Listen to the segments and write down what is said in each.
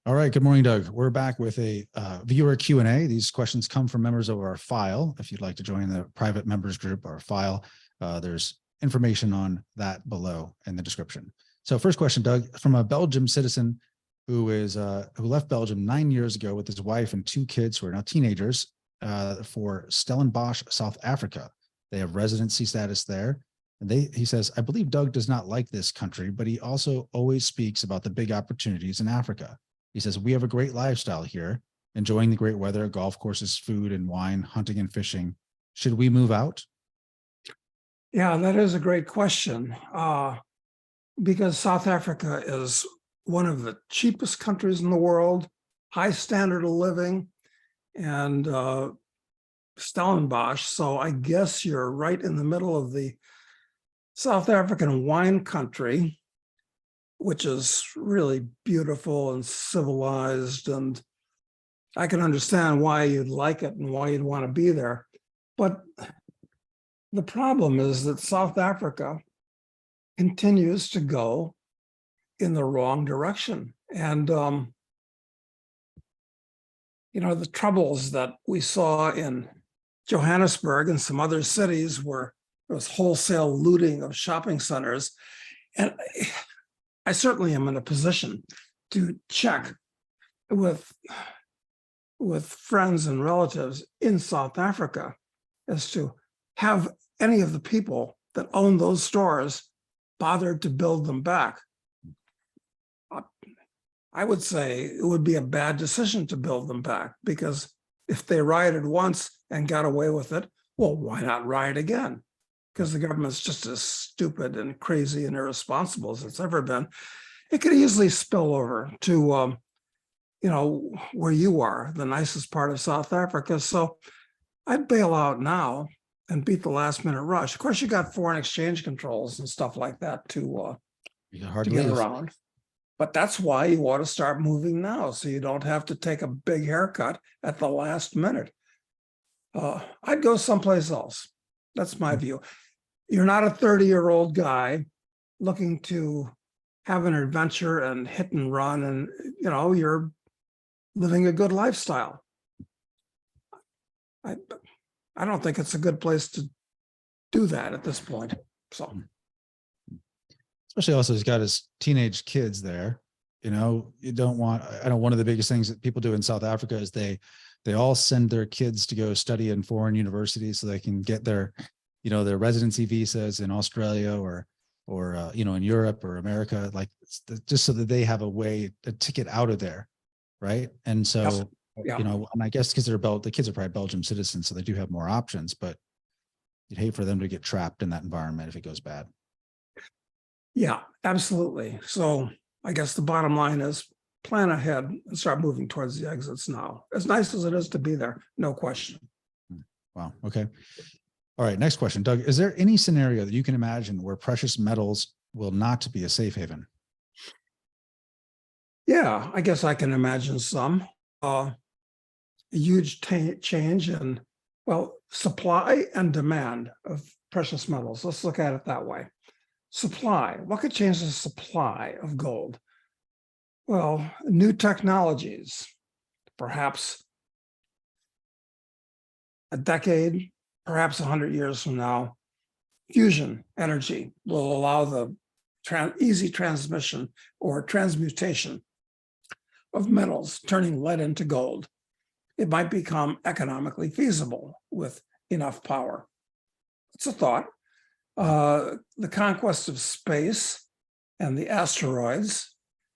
All right. Good morning, Doug. We're back with a viewer Q&A. These questions come from members of our file. If you'd like to join the private members group or file, there's information on that below in the description. So first question, Doug, from a Belgium citizen who left Belgium 9 years ago with his wife and 2 kids who are now teenagers for Stellenbosch, South Africa. They have residency status there. And he says, I believe Doug does not like this country, but he also always speaks about the big opportunities in Africa. He says, we have a great lifestyle here, enjoying the great weather, golf courses, food and wine, hunting and fishing. Should we move out? Yeah, that is a great question. Because South Africa is one of the cheapest countries in the world, high standard of living, and Stellenbosch. So I guess you're right in the middle of the South African wine country, which is really beautiful and civilized. And I can understand why you'd like it and why you'd want to be there. But the problem is that South Africa continues to go in the wrong direction. And, the troubles that we saw in Johannesburg and some other cities where there was wholesale looting of shopping centers. And I certainly am in a position to check with friends and relatives in South Africa as to have any of the people that own those stores bothered to build them back. I would say it would be a bad decision to build them back, because if they rioted once and got away with it, well, why not riot again? Because the government's just as stupid and crazy and irresponsible as it's ever been. It could easily spill over to, where you are, the nicest part of South Africa. So I'd bail out now and beat the last minute rush. Of course, you got foreign exchange controls and stuff like that to get around. But that's why you want to start moving now, so you don't have to take a big haircut at the last minute. I'd go someplace else. That's my view. You're not a 30-year-old guy looking to have an adventure and hit and run, and you're living a good lifestyle. I don't think it's a good place to do that at this point. So, especially also he's got his teenage kids there. You know one of the biggest things that people do in South Africa is they all send their kids to go study in foreign universities so they can get their residency visas in Australia or in Europe or America, just so that they have a ticket out of there, right? And so, yeah. And I guess because the kids are probably Belgian citizens, so they do have more options, but you'd hate for them to get trapped in that environment if it goes bad. Yeah, absolutely. So I guess the bottom line is plan ahead and start moving towards the exits now. As nice as it is to be there, no question. Wow. Okay. All right. Next question, Doug. Is there any scenario that you can imagine where precious metals will not be a safe haven? Yeah, I guess I can imagine some. A huge change in, supply and demand of precious metals. Let's look at it that way. Supply. What could change the supply of gold? Well, new technologies, perhaps a decade, perhaps 100 years from now, fusion energy will allow the easy transmission or transmutation of metals, turning lead into gold. It might become economically feasible with enough power. It's a thought. The conquest of space and the asteroids.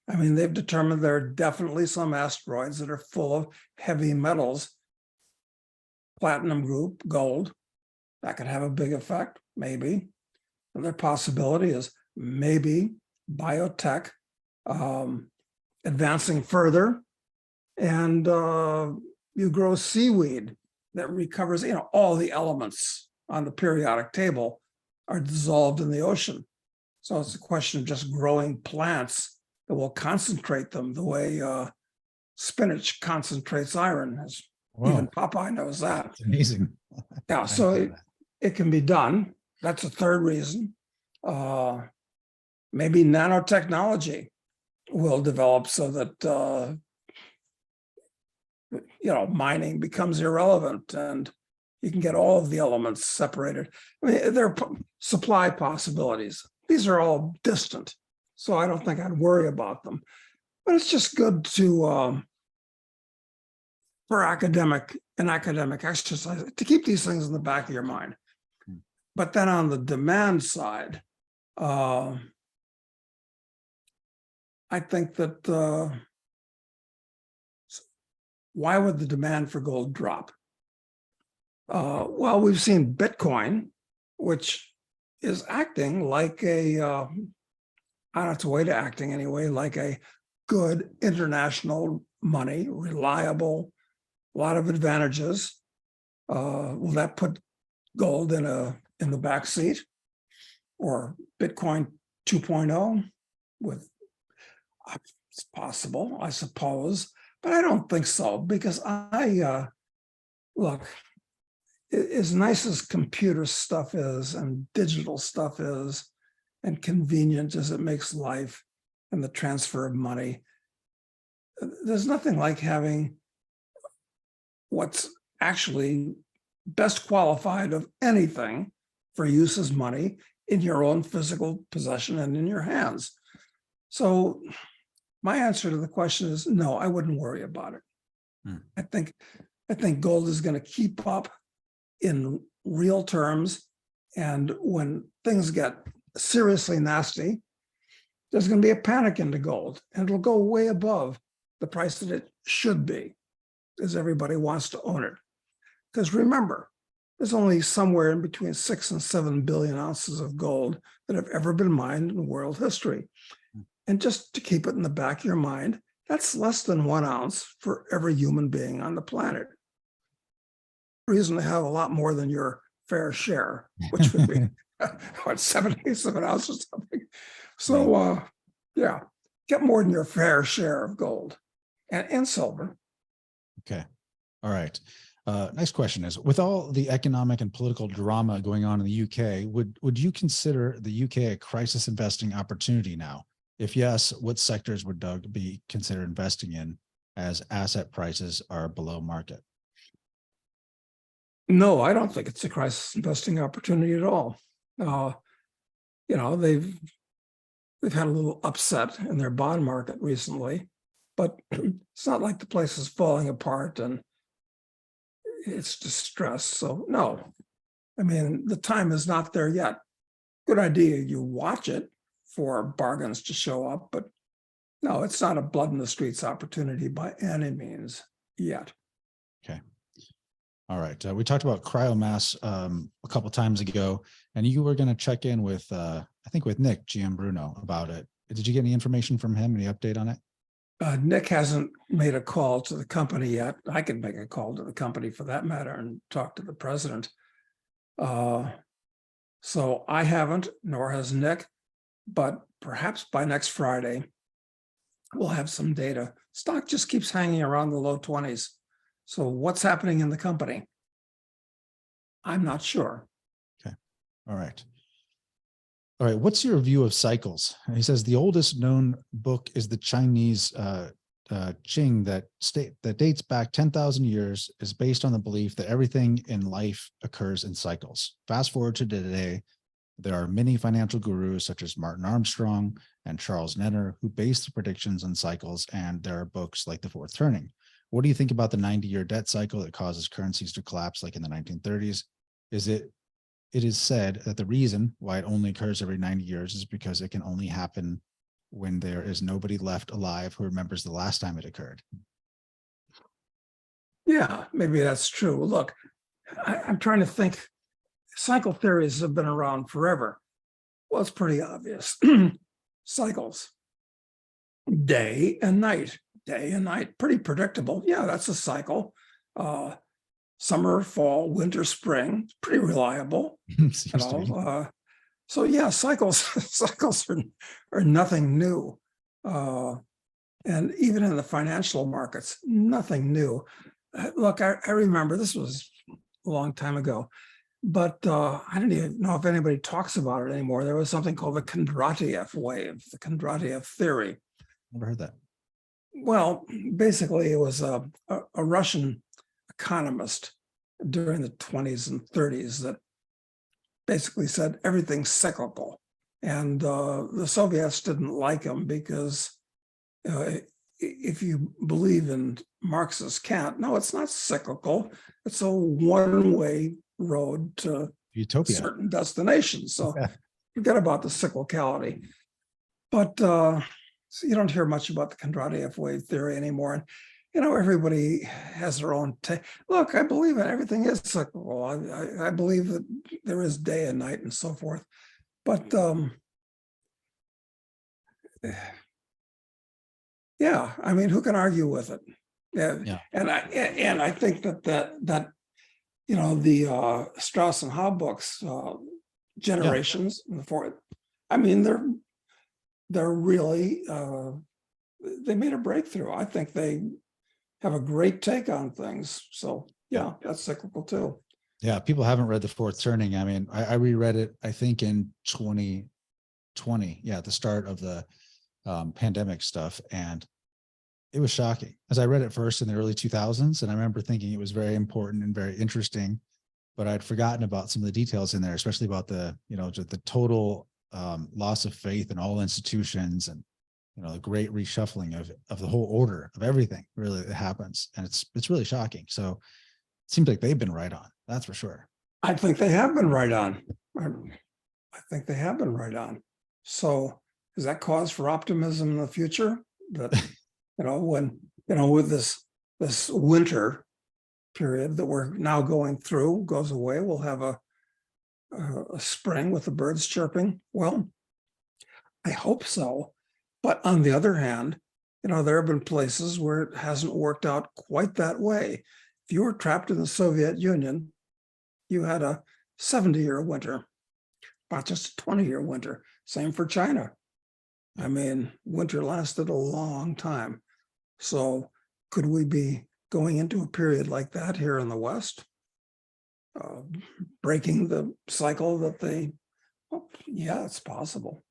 I mean, they've determined there are definitely some asteroids that are full of heavy metals, platinum group, gold. That could have a big effect, maybe. Another possibility is maybe biotech advancing further, and you grow seaweed that recovers, all the elements on the periodic table are dissolved in the ocean. So it's a question of just growing plants that will concentrate them the way spinach concentrates iron. As even Popeye knows that. That's amazing. Yeah, so it can be done. That's a third reason. Maybe nanotechnology will develop so that mining becomes irrelevant and you can get all of the elements separated. I mean, there are supply possibilities. These are all distant, so I don't think I'd worry about them. But it's just good to, for academic exercise, to keep these things in the back of your mind. But then on the demand side, I think that why would the demand for gold drop? Well, we've seen Bitcoin, which is acting like on its way to acting anyway, like a good international money, reliable, a lot of advantages. Will that put gold in the back seat, or Bitcoin 2.0 with? It's possible, I suppose, but I don't think so, because look, as nice as computer stuff is and digital stuff is, and convenient as it makes life and the transfer of money, there's nothing like having what's actually best qualified of anything for use as money in your own physical possession and in your hands. So my answer to the question is no, I wouldn't worry about it. I think gold is going to keep up in real terms. And when things get seriously nasty, there's going to be a panic into gold, and it'll go way above the price that it should be, as everybody wants to own it. Because remember, there's only somewhere in between 6 and 7 billion ounces of gold that have ever been mined in world history. And just to keep it in the back of your mind, that's less than 1 ounce for every human being on the planet. Reason to have a lot more than your fair share, which would be what, 7/8 of an ounce or something. So yeah, get more than your fair share of gold and silver. Okay. All right. Next question is, with all the economic and political drama going on in the UK, would you consider the UK a crisis investing opportunity now? If yes, what sectors would Doug be considered investing in, as asset prices are below market? No, I don't think it's a crisis investing opportunity at all. They've had a little upset in their bond market recently, but it's not like the place is falling apart and it's distressed. So no, I mean, the time is not there yet. Good idea you watch it for bargains to show up, but no, it's not a blood in the streets opportunity by any means yet. Okay. All right. We talked about cryomass a couple times ago, and you were going to check in with, I think with Nick Giambruno about it. Did you get any information from him? Any update on it? Nick hasn't made a call to the company yet. I can make a call to the company for that matter and talk to the president. So I haven't, nor has Nick, but perhaps by next Friday, we'll have some data. Stock just keeps hanging around the low 20s. So what's happening in the company? I'm not sure. Okay. All right. All right. What's your view of cycles? He says the oldest known book is the Chinese Qing that dates back 10,000 years, is based on the belief that everything in life occurs in cycles. Fast forward to today, there are many financial gurus such as Martin Armstrong and Charles Nenner who base the predictions on cycles, and there are books like The Fourth Turning. What do you think about the 90-year debt cycle that causes currencies to collapse like in the 1930s? It is said that the reason why it only occurs every 90 years is because it can only happen when there is nobody left alive who remembers the last time it occurred. Yeah, maybe that's true. Look, I'm trying to think. Cycle theories have been around forever. Well, it's pretty obvious. Cycles, day and night, pretty predictable. Yeah, that's a cycle. Summer, fall, winter, spring, pretty reliable. So yeah, cycles are nothing new. And even in the financial markets, nothing new. Look, I remember, this was a long time ago, but I don't even know if anybody talks about it anymore. There was something called the Kondratiev wave, the Kondratiev theory. Never heard that. Well, basically, it was a Russian economist during the 20s and 30s that basically said everything's cyclical. And the Soviets didn't like him because if you believe in Marxist Kant, no, it's not cyclical. It's a one-way road to Utopia. certain destinations. So forget about the cyclicality. But so you don't hear much about the Kondratiev wave theory anymore. And, you know, everybody has their own take. Look, I believe in everything is cyclical. I believe that there is day and night and so forth. But yeah, I mean, who can argue with it? Yeah. And I think that you know, the Strauss and Howe books, Generations and the fourth. I mean, they're really they made a breakthrough. I think they have a great take on things. So yeah, that's cyclical too. Yeah, people haven't read The Fourth Turning. I mean, I reread it, I think in 2020. Yeah, at the start of the pandemic stuff. And it was shocking as I read it first in the early 2000s. And I remember thinking it was very important and very interesting, but I'd forgotten about some of the details in there, especially about the, you know, just the total loss of faith in all institutions and, you know, the great reshuffling of the whole order of everything really that happens. And it's really shocking. So it seems like they've been right on. That's for sure. I think they have been right on. I think they have been right on. So is that cause for optimism in the future? That, you know, when, you know, with this winter period that we're now going through goes away, we'll have a spring with the birds chirping. Well, I hope so. But on the other hand, you know, there have been places where it hasn't worked out quite that way. If you were trapped in the Soviet Union, you had a 70-year winter, not just a 20-year winter. Same for China. I mean, winter lasted a long time. So could we be going into a period like that here in the West? Breaking the cycle that they, well, yeah, it's possible.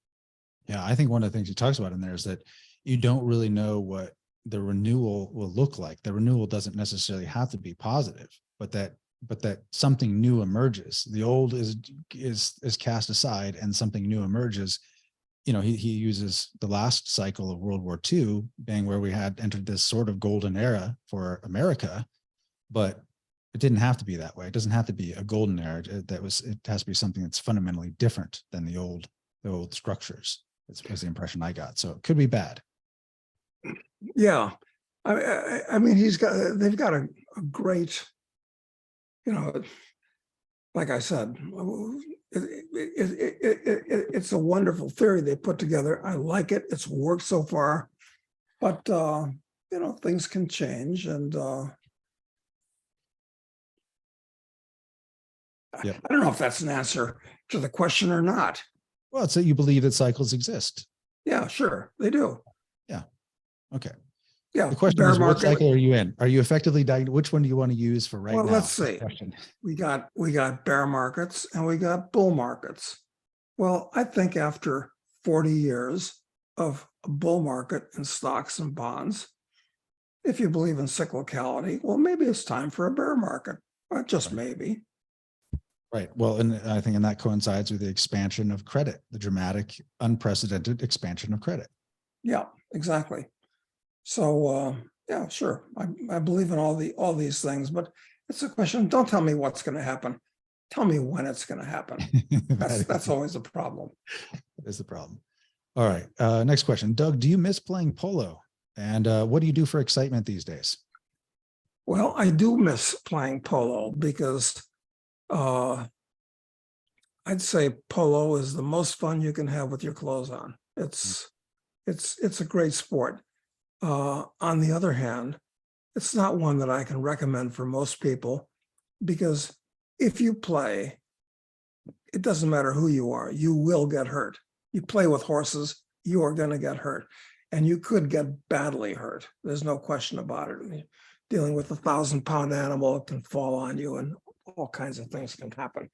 Yeah, I think one of the things he talks about in there is that you don't really know what the renewal will look like. The renewal doesn't necessarily have to be positive, but that something new emerges. The old is cast aside and something new emerges. You know, he uses the last cycle of World War II being where we had entered this sort of golden era for America, but it didn't have to be that way. It doesn't have to be a golden era. It has to be something that's fundamentally different than the old structures. That's the impression I got. So it could be bad. Yeah. I mean, they've got a great, you know, like I said, it's a wonderful theory they put together. I like it. It's worked so far, but you know, things can change, and Yep. I don't know if that's an answer to the question or not. Well, so you believe that cycles exist. Yeah, sure, they do. Yeah. Okay. Yeah. The question is, what cycle are you in? Are you effectively which one do you want to use for right now? Well, let's see. We got bear markets and we got bull markets. Well, I think after 40 years of a bull market in stocks and bonds, if you believe in cyclicality, well, maybe it's time for a bear market. Just maybe. Right. Well, and I think that coincides with the expansion of credit, the dramatic, unprecedented expansion of credit. Yeah, exactly. So yeah, sure. I believe in all these things, but it's a question. Don't tell me what's going to happen. Tell me when it's going to happen. That's always a problem. That is the problem. All right. Next question. Doug, do you miss playing polo? And what do you do for excitement these days? Well, I do miss playing polo because I'd say polo is the most fun you can have with your clothes on. It's a great sport. On the other hand, it's not one that I can recommend for most people, because if you play, it doesn't matter who you are, you will get hurt. You play with horses, you are going to get hurt, and you could get badly hurt. There's no question about it. I mean, dealing with a 1,000-pound animal, it can fall on you and all kinds of things can happen.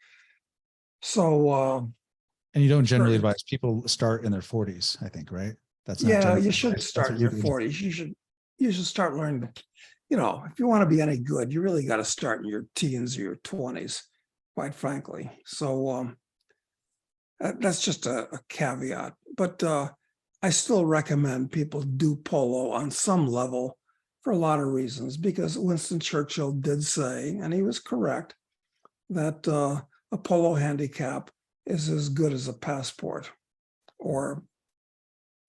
So, and you don't generally advise people start in their 40s, I think, right? That's not yeah, you shouldn't start in your doing. 40s. you should start learning, if you want to be any good, you really got to start in your teens or your 20s, quite frankly. So that's just a caveat. But I still recommend people do polo on some level for a lot of reasons, because Winston Churchill did say, and he was correct, that a polo handicap is as good as a passport, or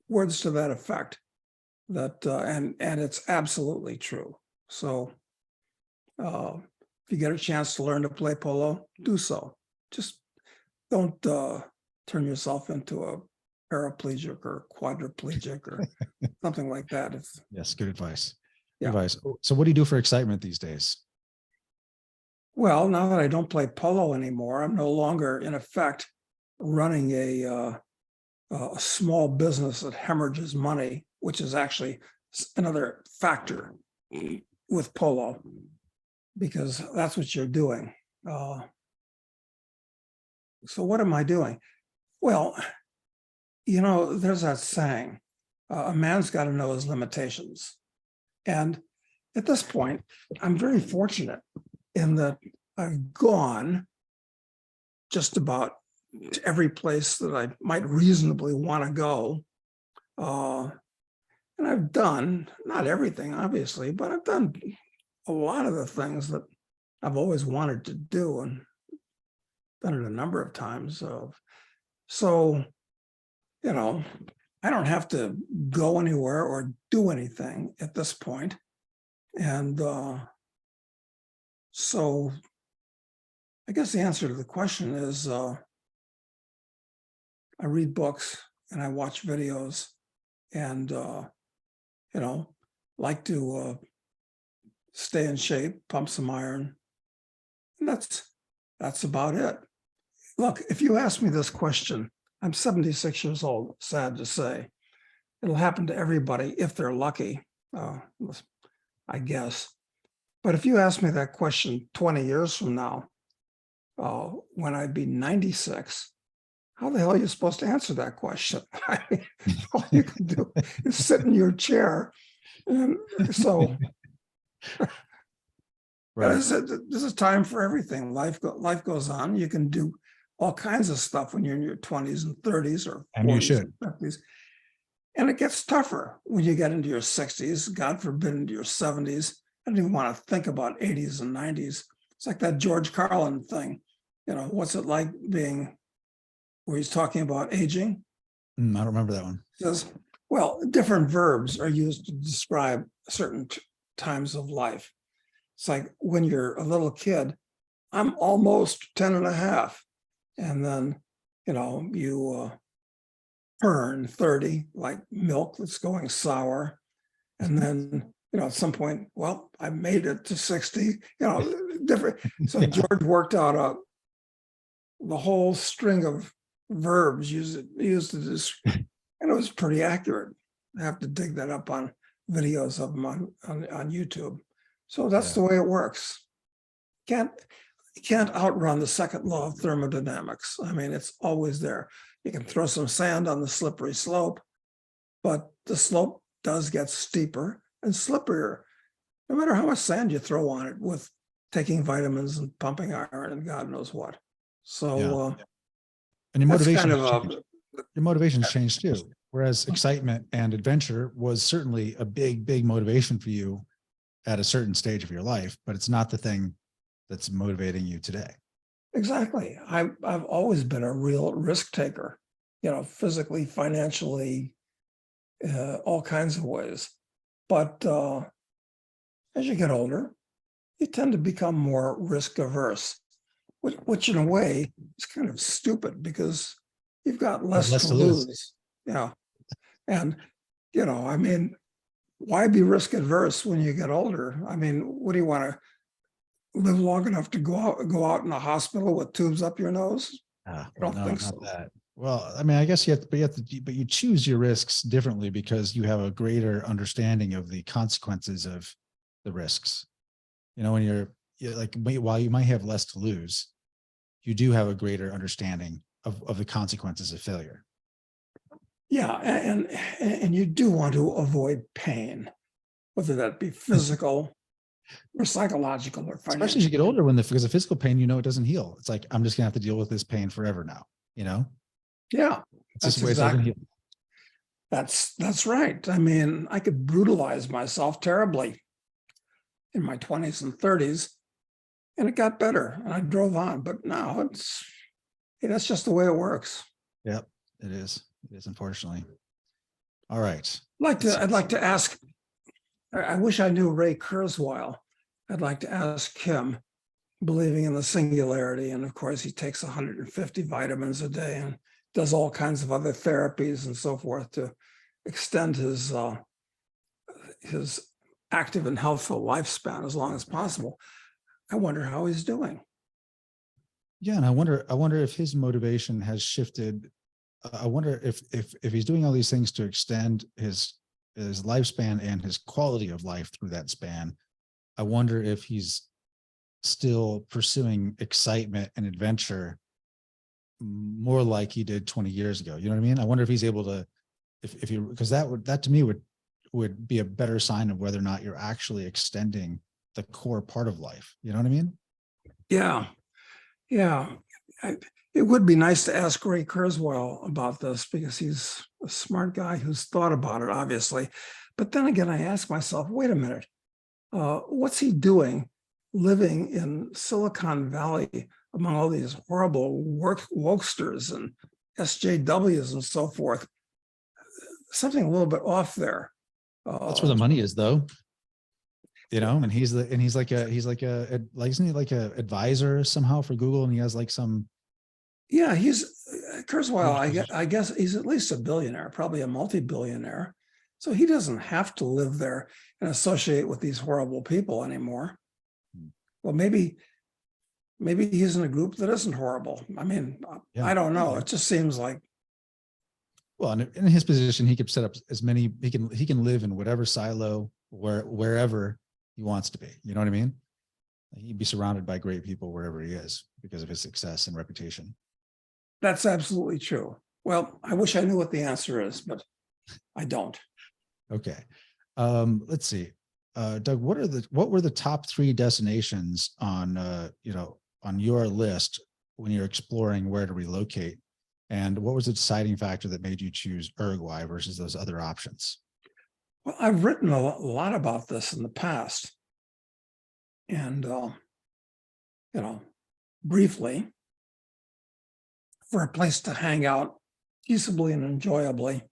words to that effect. That and it's absolutely true. So if you get a chance to learn to play polo, do so. Just don't turn yourself into a paraplegic or quadriplegic or something like that. It's Yes, good advice. Good Yeah. advice. So what do you do for excitement these days? Well, now that I don't play polo anymore, I'm no longer, in effect, running a small business that hemorrhages money, which is actually another factor with polo, because that's what you're doing. So what am I doing? Well, there's that saying, a man's got to know his limitations. And at this point, I'm very fortunate in that I've gone just about to every place that I might reasonably want to go. And I've done, not everything, obviously, but I've done a lot of the things that I've always wanted to do, and done it a number of times. So, I don't have to go anywhere or do anything at this point. And so I guess the answer to the question is I read books and I watch videos, and like to stay in shape, pump some iron. And that's about it. Look, if you ask me this question, I'm 76 years old, sad to say. It'll happen to everybody if they're lucky, I guess. But if you ask me that question 20 years from now, when I'd be 96, how the hell are you supposed to answer that question? I mean, all you can do is sit in your chair. And so Right. this is time for everything. Life goes on. You can do all kinds of stuff when you're in your 20s and 30s or 40s and 50s. And it gets tougher when you get into your 60s, God forbid into your 70s. I don't even want to think about 80s and 90s. It's like that George Carlin thing. What's it like being, where he's talking about aging? I don't remember that one. He says, well, different verbs are used to describe certain times of life. It's like when you're a little kid, I'm almost 10 and a half. And then, you turn 30, like milk that's going sour. And then, at some point, well, I made it to 60, different. So George worked out the whole string of verbs used to this, and it was pretty accurate. I have to dig that up on videos of them on YouTube. So that's the way it works. You can't outrun the second law of thermodynamics. I mean, it's always there. You can throw some sand on the slippery slope, but the slope does get steeper and slipperier, no matter how much sand you throw on it with taking vitamins and pumping iron and God knows what. So, and your motivation, your motivations changed too. Whereas excitement and adventure was certainly a big, big motivation for you at a certain stage of your life, but it's not the thing that's motivating you today. Exactly. I've always been a real risk taker, physically, financially, all kinds of ways. But as you get older, you tend to become more risk averse, which in a way is kind of stupid because you've got less to lose. Yeah. And, I mean, why be risk adverse when you get older? I mean, what do you want to live long enough to go out in a hospital with tubes up your nose? I don't think so. That. Well, I mean, I guess but you choose your risks differently because you have a greater understanding of the consequences of the risks. When you're like, while you might have less to lose, you do have a greater understanding of the consequences of failure. Yeah, and you do want to avoid pain. whether that be physical or psychological or Especially as financial. you get older, because of physical pain, it doesn't heal. It's like, I'm just gonna have to deal with this pain forever now, Yeah, It's just that's the way it's always been exactly, healed. that's right. I mean, I could brutalize myself terribly in my 20s and 30s, and it got better, and I drove on. But now that's just the way it works. Yep, it is. It is, unfortunately. All right. I'd like to ask, I wish I knew Ray Kurzweil. I'd like to ask him, believing in the singularity. And of course, he takes 150 vitamins a day and does all kinds of other therapies and so forth to extend his active and healthful lifespan as long as possible. I wonder how he's doing. Yeah, and I wonder if his motivation has shifted. I wonder if he's doing all these things to extend his lifespan and his quality of life through that span. I wonder if he's still pursuing excitement and adventure more like he did 20 years ago. You know what I mean? I wonder if he's able to, if you, because that to me would be a better sign of whether or not you're actually extending the core part of life. You know what I mean? Yeah. Yeah. It would be nice to ask Ray Kurzweil about this, because he's a smart guy who's thought about it, obviously. But then again, I ask myself, wait a minute, what's he doing living in Silicon Valley among all these horrible wokesters and SJWs and so forth? Something a little bit off there. That's where the money is, though. And he's like isn't he like a advisor somehow for Google, and he has like some. Yeah, he's Kurzweil. I guess he's at least a billionaire, probably a multi-billionaire. So he doesn't have to live there and associate with these horrible people anymore. Well, maybe he's in a group that isn't horrible. I mean, yeah. I don't know. It just seems like. Well, in his position, he could set up as many. He can live in whatever silo wherever he wants to be. You know what I mean? He'd be surrounded by great people wherever he is because of his success and reputation. That's absolutely true. Well, I wish I knew what the answer is, but I don't. Okay. Let's see. Doug, what were the top 3 destinations on your list when you're exploring where to relocate? And what was the deciding factor that made you choose Uruguay versus those other options? Well, I've written a lot about this in the past. And, briefly, for a place to hang out peaceably and enjoyably,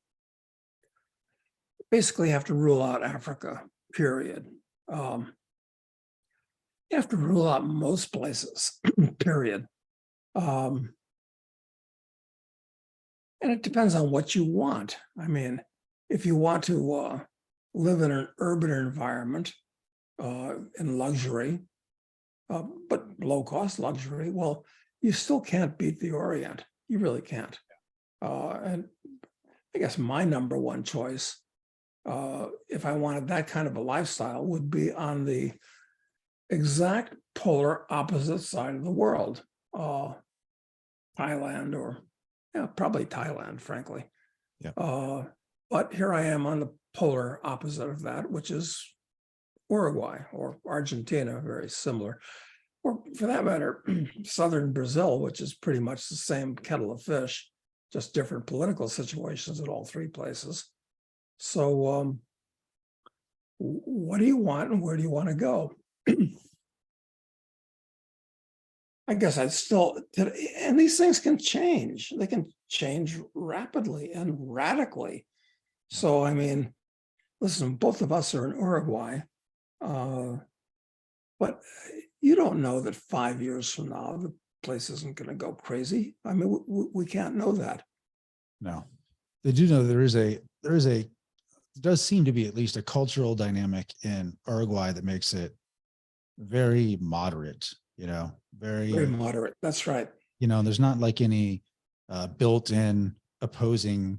basically have to rule out Africa, period. You have to rule out most places, period. And it depends on what you want. I mean, if you want to live in an urban environment in luxury, but low-cost luxury, well, you still can't beat the Orient. You really can't. And I guess my number one choice, if I wanted that kind of a lifestyle, would be on the exact polar opposite side of the world, Thailand, or probably Thailand, frankly. Yeah. But here I am on the polar opposite of that, which is Uruguay or Argentina, very similar. Or for that matter, southern Brazil, which is pretty much the same kettle of fish, just different political situations at all 3 places. So what do you want and where do you want to go? I guess I'd still, and these things can change. They can change rapidly and radically. So, I mean, listen, both of us are in Uruguay, but you don't know that 5 years from now, the place isn't going to go crazy. I mean, we can't know that. No, they do know there does seem to be at least a cultural dynamic in Uruguay that makes it very moderate, very moderate. That's right. There's not like any built-in opposing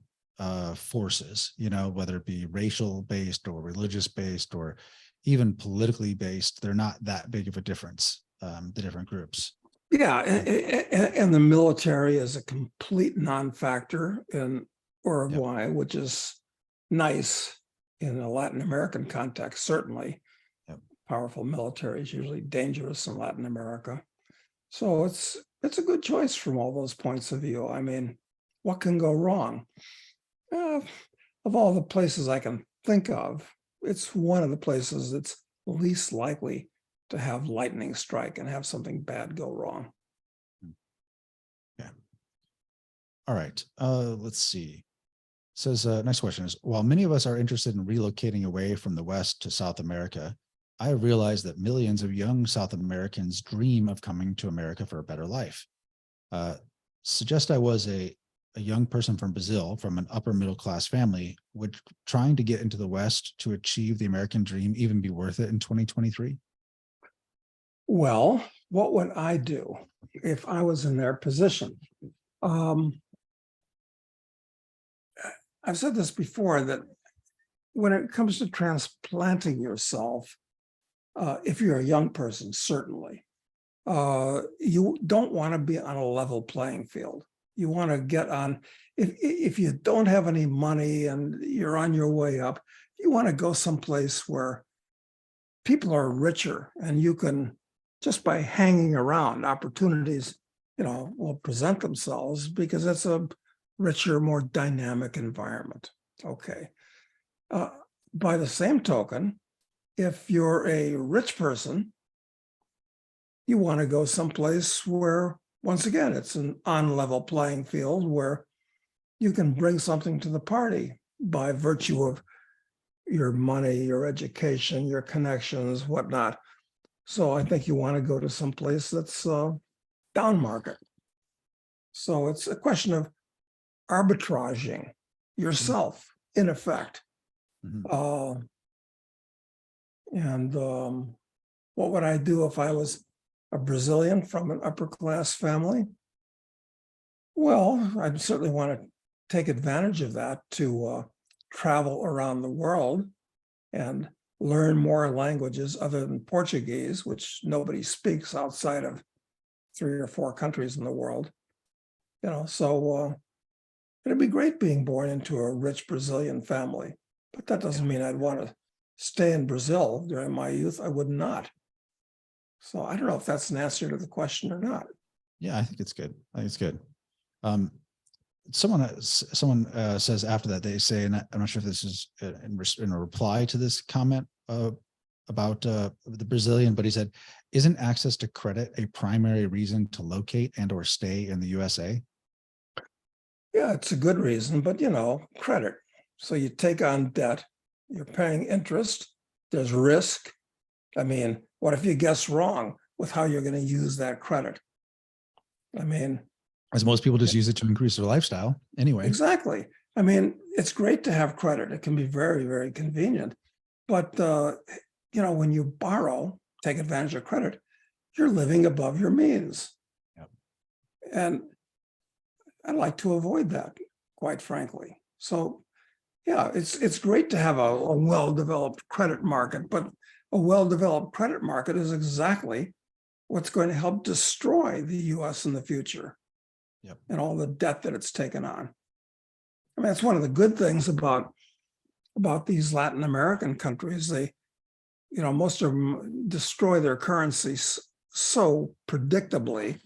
forces, whether it be racial based or religious based or even politically based. They're not that big of a difference, the different groups. Yeah, and the military is a complete non-factor in Uruguay, which is nice. in a Latin American context, certainly. Yep. Powerful military is usually dangerous in Latin America. So it's a good choice from all those points of view. I mean, what can go wrong? Of all the places I can think of, it's one of the places that's least likely to have lightning strike and have something bad go wrong. Yeah. All right. Let's see. Says, next question is, while many of us are interested in relocating away from the West to South America, I realize that millions of young South Americans dream of coming to America for a better life. Suggest I was a young person from Brazil, from an upper middle class family. Would trying to get into the West to achieve the American dream even be worth it in 2023? Well, what would I do if I was in their position? I've said this before, that when it comes to transplanting yourself, if you're a young person, certainly, you don't want to be on a level playing field. You want to get on, if you don't have any money and you're on your way up, you want to go someplace where people are richer and you can, just by hanging around, opportunities, will present themselves because it's a richer, more dynamic environment. Okay. By the same token, if you're a rich person, you want to go someplace where, once again, it's an on-level playing field where you can bring something to the party by virtue of your money, your education, your connections, whatnot. So I think you want to go to someplace that's down market. So it's a question of arbitraging yourself, in effect. Mm-hmm. What would I do if I was a Brazilian from an upper class family? Well, I'd certainly want to take advantage of that to travel around the world and learn more languages other than Portuguese, which nobody speaks outside of 3 or 4 countries in the world. So it'd be great being born into a rich Brazilian family, but that doesn't mean I'd want to stay in Brazil during my youth. I would not. So I don't know if that's an answer to the question or not. Yeah, I think it's good. I think it's good. Someone says after that, they say, and I'm not sure if this is in a reply to this comment about the Brazilian, but he said, isn't access to credit a primary reason to locate and or stay in the USA? Yeah, it's a good reason, but credit. So you take on debt, you're paying interest, there's risk. I mean, what if you guess wrong with how you're going to use that credit? I mean, as most people just use it to increase their lifestyle anyway. Exactly. I mean, it's great to have credit. It can be very, very convenient. But, when you borrow, take advantage of credit, you're living above your means. Yep. And I'd like to avoid that, quite frankly. So, yeah, it's great to have a well-developed credit market, but a well-developed credit market is exactly what's going to help destroy the U.S. in the future. Yep. And all the debt that it's taken on. I mean, that's one of the good things about these Latin American countries. They, most of them destroy their currencies so predictably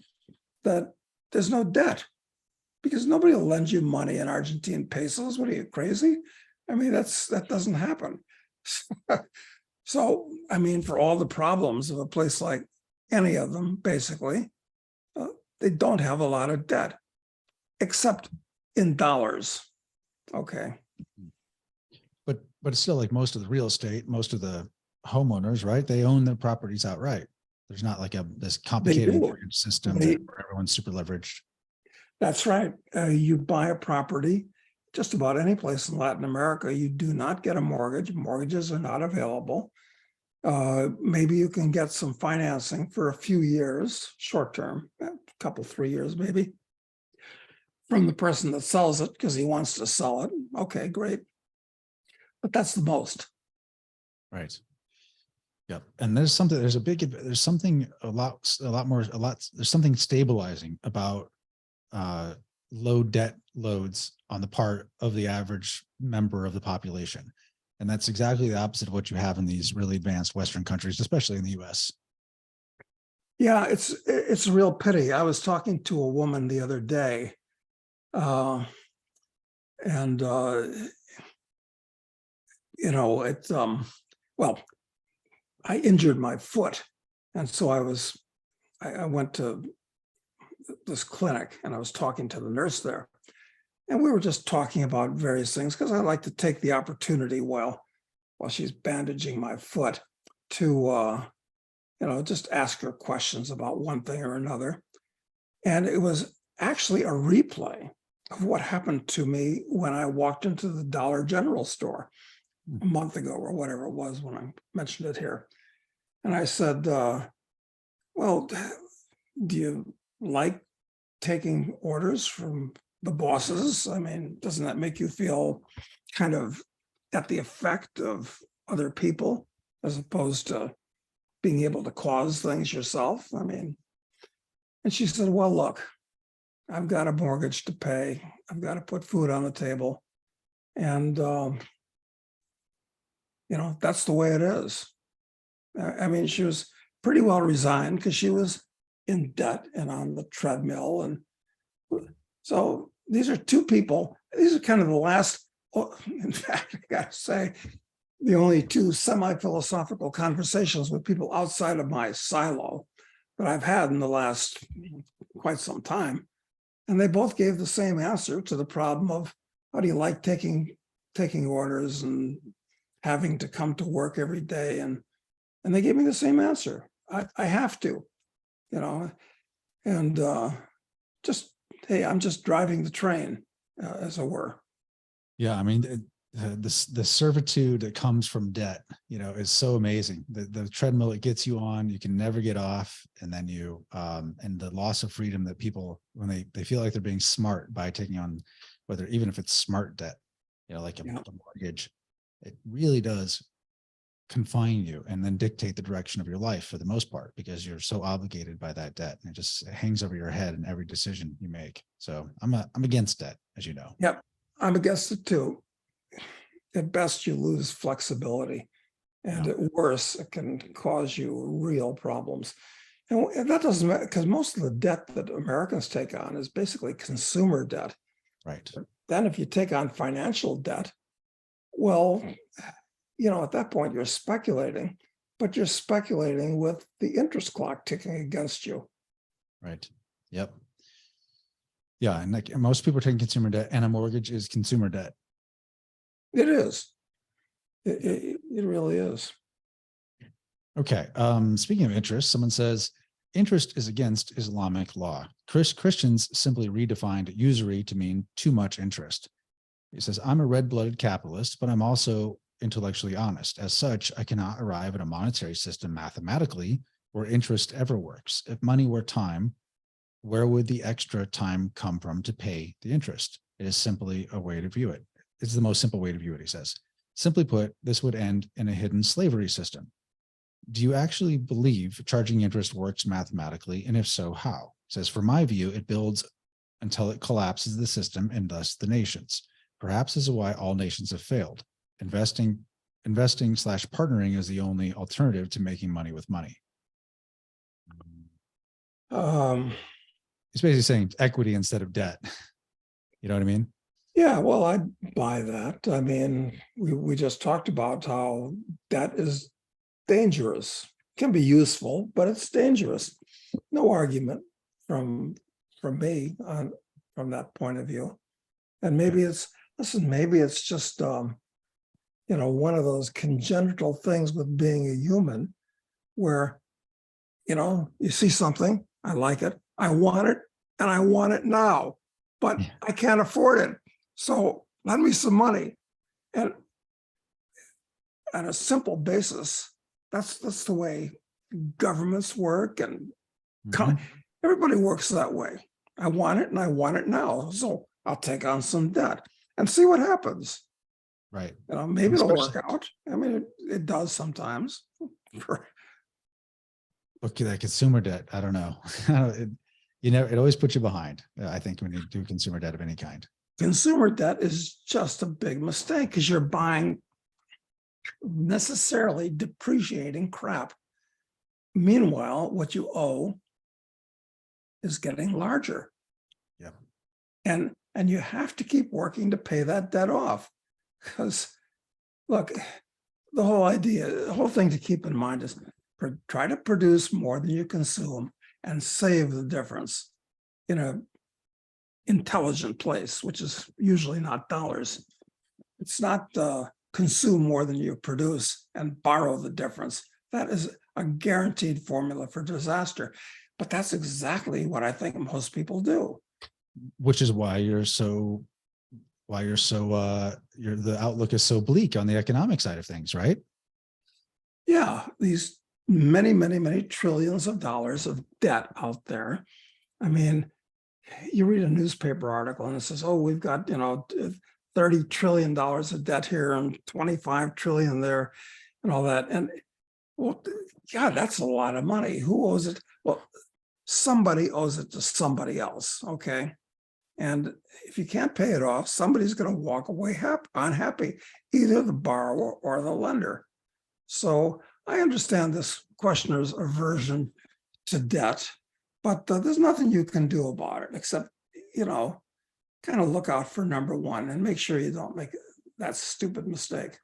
that there's no debt, because nobody will lend you money in Argentine pesos. What are you, crazy? I mean, that doesn't happen. So, I mean, for all the problems of a place like any of them, basically, they don't have a lot of debt, except in dollars. Okay. But it's still like most of the real estate, most of the homeowners, right? They own their properties outright. There's not like this complicated mortgage system where everyone's super leveraged. That's right. You buy a property, just about any place in Latin America, you do not get a mortgage. Mortgages are not available. Maybe you can get some financing for a few years, short term, a couple, 3 years maybe, from the person that sells it because he wants to sell it. Okay, great. But that's the most. Right. Yeah. And there's something stabilizing about low debt loads on the part of the average member of the population. And that's exactly the opposite of what you have in these really advanced Western countries, especially in the US. Yeah, it's a real pity. I was talking to a woman the other day, and you know, well, I injured my foot, and so I went to this clinic, and I was talking to the nurse there, and we were just talking about various things because I like to take the opportunity while she's bandaging my foot to just ask her questions about one thing or another. And it was actually a replay of what happened to me when I walked into the Dollar General store a month ago or whatever it was when I mentioned it here. And I said, well, do you like taking orders from the bosses? I mean, doesn't that make you feel kind of at the effect of other people as opposed to being able to cause things yourself? I mean, and she said, well, look, I've got a mortgage to pay. I've got to put food on the table. And, that's the way it is. I mean, she was pretty well resigned because she was in debt and on the treadmill. And so these are two people, these are kind of the last, in fact, I got to say, the only two semi-philosophical conversations with people outside of my silo that I've had in the last quite some time. And they both gave the same answer to the problem of how do you like taking orders and having to come to work every day. And they gave me the same answer. I have to, and just, hey, I'm just driving the train, as it were. Yeah, I mean, the servitude that comes from debt, is so amazing. The treadmill it gets you on, you can never get off, and then and the loss of freedom that people, when they feel like they're being smart by taking on, even if it's smart debt, like a mortgage, it really does confine you and then dictate the direction of your life for the most part, because you're so obligated by that debt, and it just hangs over your head in every decision you make. So I'm against debt, as you know. Yep, I'm against it too. At best, you lose flexibility, and at worst, it can cause you real problems. And that doesn't matter, because most of the debt that Americans take on is basically consumer debt. Right. Then if you take on financial debt, well, at that point you're speculating, but you're speculating with the interest clock ticking against you. Right. Yep. Yeah. And like most people are taking consumer debt, and a mortgage is consumer debt. It is. It really is. Okay. Speaking of interest, someone says interest is against Islamic law. Christians simply redefined usury to mean too much interest. He says, I'm a red-blooded capitalist, but I'm also intellectually honest. As such, I cannot arrive at a monetary system mathematically where interest ever works. If money were time, where would the extra time come from to pay the interest? It is simply a way to view it. It's the most simple way to view it, he says. Simply put, this would end in a hidden slavery system. Do you actually believe charging interest works mathematically? And if so, how? He says, from my view, it builds until it collapses the system and thus the nations. Perhaps this is why all nations have failed. Investing / partnering is the only alternative to making money with money. He's basically saying equity instead of debt. You know what I mean? Yeah, well, I buy that. I mean, we just talked about how debt is dangerous. It can be useful, but it's dangerous. No argument from me from that point of view. And maybe it's just one of those congenital things with being a human, where you see something, I like it, I want it, and I want it now, but I can't afford it. So lend me some money. And on a simple basis, that's the way governments work, and everybody works that way. I want it and I want it now. So I'll take on some debt and see what happens. Right. Maybe it'll work out. I mean, it does sometimes. Okay, that consumer debt, I don't know. It always puts you behind, I think, when you do consumer debt of any kind. Consumer debt is just a big mistake, because you're buying necessarily depreciating crap. Meanwhile, what you owe is getting larger. Yeah. And you have to keep working to pay that debt off. Because look, the whole thing to keep in mind is try to produce more than you consume and save the difference in a intelligent place, which is usually not dollars. It's not consume more than you produce and borrow the difference. That is a guaranteed formula for disaster. But that's exactly what I think most people do. Which is why the outlook is so bleak on the economic side of things, right? Yeah, these many, many, many trillions of dollars of debt out there. I mean, you read a newspaper article and it says, oh, we've got, $30 trillion of debt here and 25 trillion there and all that. And well, God, that's a lot of money. Who owes it? Well, somebody owes it to somebody else. Okay. And if you can't pay it off, somebody's going to walk away unhappy, either the borrower or the lender. So I understand this questioner's aversion to debt, but there's nothing you can do about it except, kind of look out for number one and make sure you don't make that stupid mistake.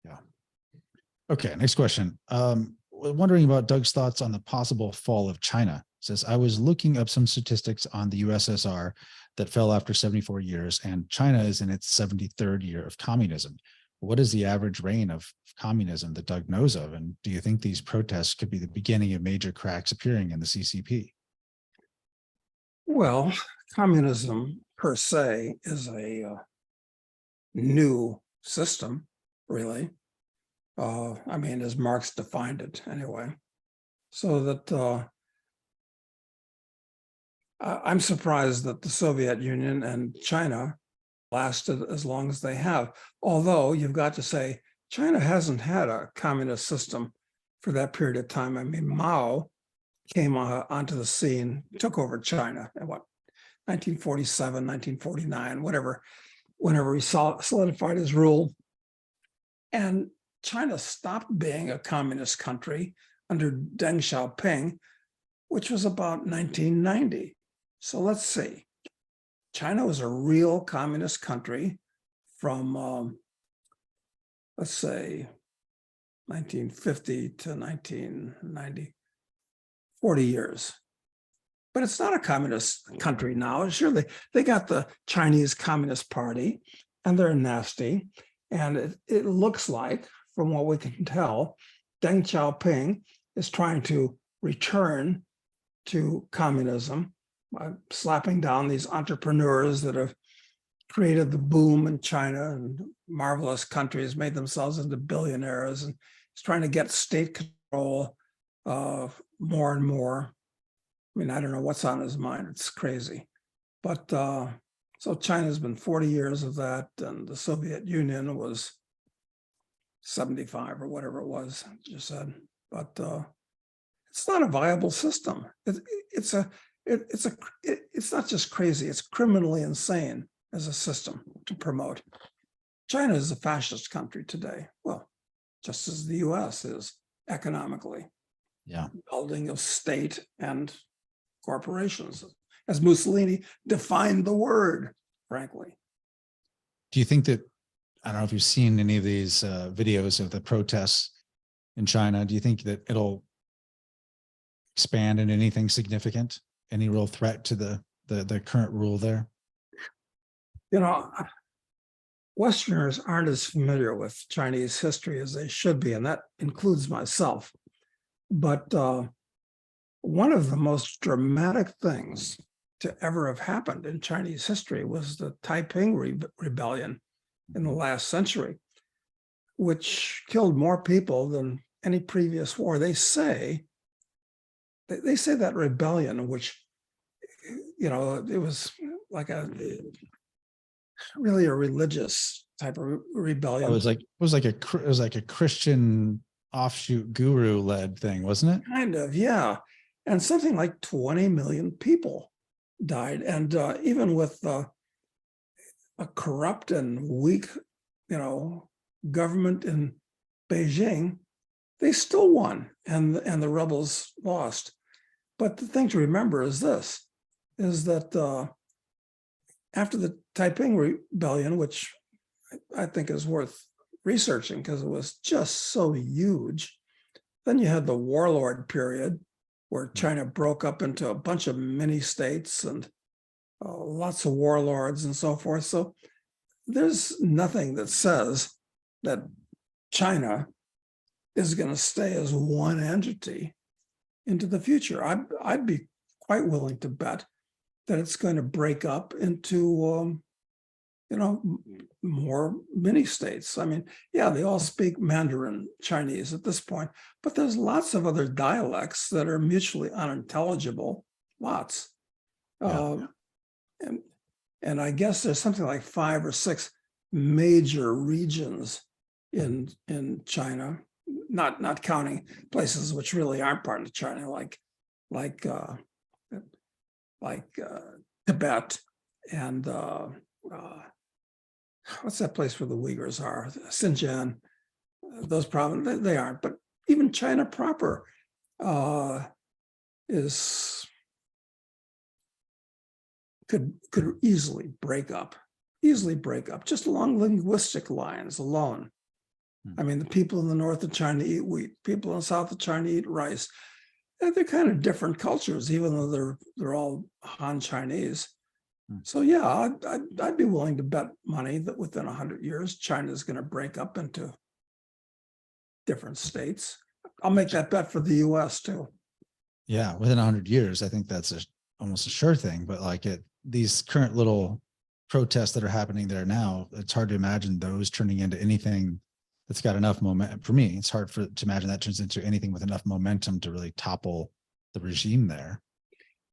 Yeah. Okay, next question. Wondering about Doug's thoughts on the possible fall of China. It says, I was looking up some statistics on the USSR that fell after 74 years, and China is in its 73rd year of communism. What is the average reign of communism that Doug knows of? And do you think these protests could be the beginning of major cracks appearing in the CCP? Well, communism per se is a new system, really. As Marx defined it anyway. So that I'm surprised that the Soviet Union and China lasted as long as they have. Although you've got to say, China hasn't had a communist system for that period of time. I mean, Mao came onto the scene, took over China in 1947, 1949, whenever he solidified his rule. And China stopped being a communist country under Deng Xiaoping, which was about 1990. So let's see. China was a real communist country from, let's say, 1950 to 1990, 40 years. But it's not a communist country now. Sure, they got the Chinese Communist Party, and they're nasty. And it looks like, from what we can tell, Deng Xiaoping is trying to return to communism by slapping down these entrepreneurs that have created the boom in China, and marvelous countries made themselves into billionaires, and he's trying to get state control more and more. I mean, I don't know what's on his mind. It's crazy. But so China's been 40 years of that, and the Soviet Union was 75 or whatever it was, you said. But it's not a viable system. It's not just crazy. It's criminally insane as a system to promote. China is a fascist country today. Well, just as the US is economically. Yeah. Building of state and corporations, as Mussolini defined the word, frankly. Do you think that, I don't know if you've seen any of these videos of the protests in China, do you think that it'll expand in anything significant? Any real threat to the current rule there? Westerners aren't as familiar with Chinese history as they should be, and that includes myself. But one of the most dramatic things to ever have happened in Chinese history was the Taiping Rebellion in the last century, which killed more people than any previous war. They say that rebellion, which, it was like really a religious type of rebellion. It was like a Christian offshoot guru led thing, wasn't it? Kind of, yeah. And something like 20 million people died. And even with a corrupt and weak, government in Beijing, they still won, and the rebels lost. But the thing to remember is this, is that after the Taiping Rebellion, which I think is worth researching because it was just so huge, then you had the warlord period where China broke up into a bunch of mini states and lots of warlords and so forth. So there's nothing that says that China is going to stay as one entity into the future. I'd be quite willing to bet that it's going to break up into, more mini states. I mean, yeah, they all speak Mandarin Chinese at this point, but there's lots of other dialects that are mutually unintelligible. Lots. Yeah. And I guess there's something like 5 or 6 major regions in China, not counting places which really aren't part of China, like Tibet and what's that place where the Uyghurs are? Xinjiang. Those provinces, they aren't. But even China proper could easily break up just along linguistic lines alone. I mean, the people in the north of China eat wheat, people in the south of China eat rice. And they're kind of different cultures, even though they're all Han Chinese. So yeah, I'd be willing to bet money that within 100 years, China is going to break up into different states. I'll make that bet for the US too. Yeah, within 100 years, I think that's almost a sure thing. But like these current little protests that are happening there now, it's hard to imagine those turning into anything that's got enough momentum. For me, it's hard to imagine that turns into anything with enough momentum to really topple the regime there.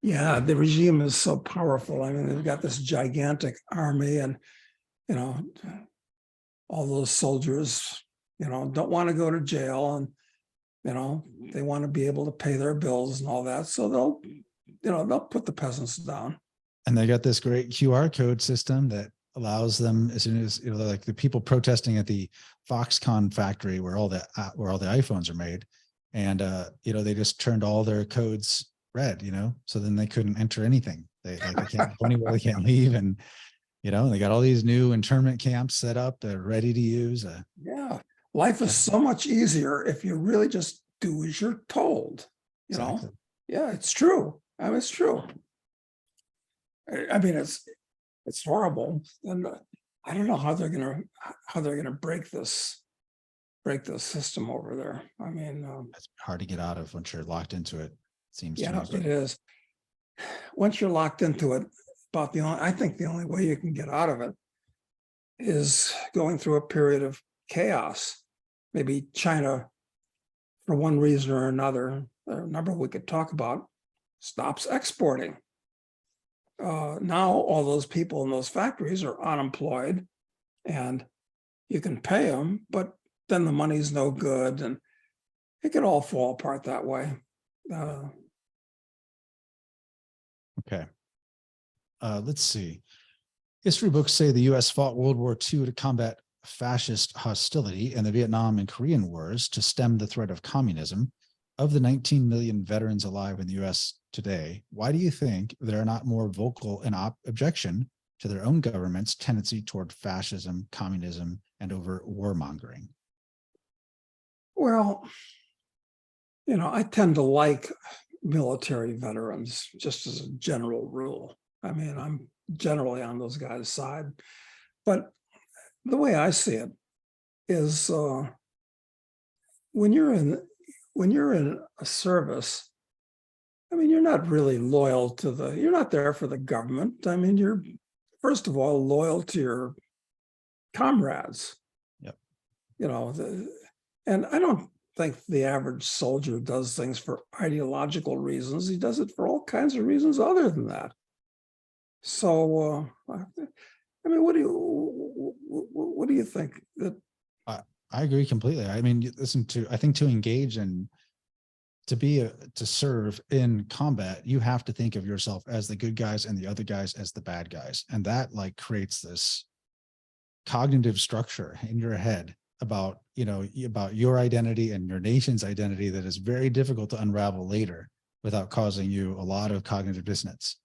Yeah, the regime is so powerful. I mean, they've got this gigantic army, and all those soldiers, don't want to go to jail, and they want to be able to pay their bills and all that. So they'll put the peasants down. And they got this great QR code system that allows them, as soon as like the people protesting at the Foxconn factory where all the iPhones are made, and they just turned all their codes red, so then they couldn't enter anything. They can't go anywhere, they can't leave, and they got all these new internment camps set up, they're ready to use. Yeah, life is so much easier if you really just do as you're told. Exactly. Yeah, it's true. I mean, it's true. I mean, it's horrible, and I don't know how they're gonna break this system over there. I mean, it's hard to get out of once you're locked into it. Seems yeah, to me, it is. Once you're locked into it, I think the only way you can get out of it is going through a period of chaos. Maybe China, for one reason or another, a number we could talk about, stops exporting. Now all those people in those factories are unemployed, and you can pay them, but then the money's no good, and it could all fall apart that way. Okay. Let's see. History books say the U.S. fought World War II to combat fascist hostility and the Vietnam and Korean Wars to stem the threat of communism. Of the 19 million veterans alive in the U.S. today, why do you think they're not more vocal in objection to their own government's tendency toward fascism, communism, and over warmongering? Well, I tend to like military veterans just as a general rule. I mean, I'm generally on those guys' side, but the way I see it is when you're in a service, I mean, you're not really loyal you're not there for the government. I mean, you're first of all loyal to your comrades. Yep. And I don't think the average soldier does things for ideological reasons. He does it for all kinds of reasons other than that. So, I mean, what do you think? I agree completely. I mean, I think to engage and to serve in combat, you have to think of yourself as the good guys and the other guys as the bad guys. And that creates this cognitive structure in your head about, about your identity and your nation's identity that is very difficult to unravel later without causing you a lot of cognitive dissonance.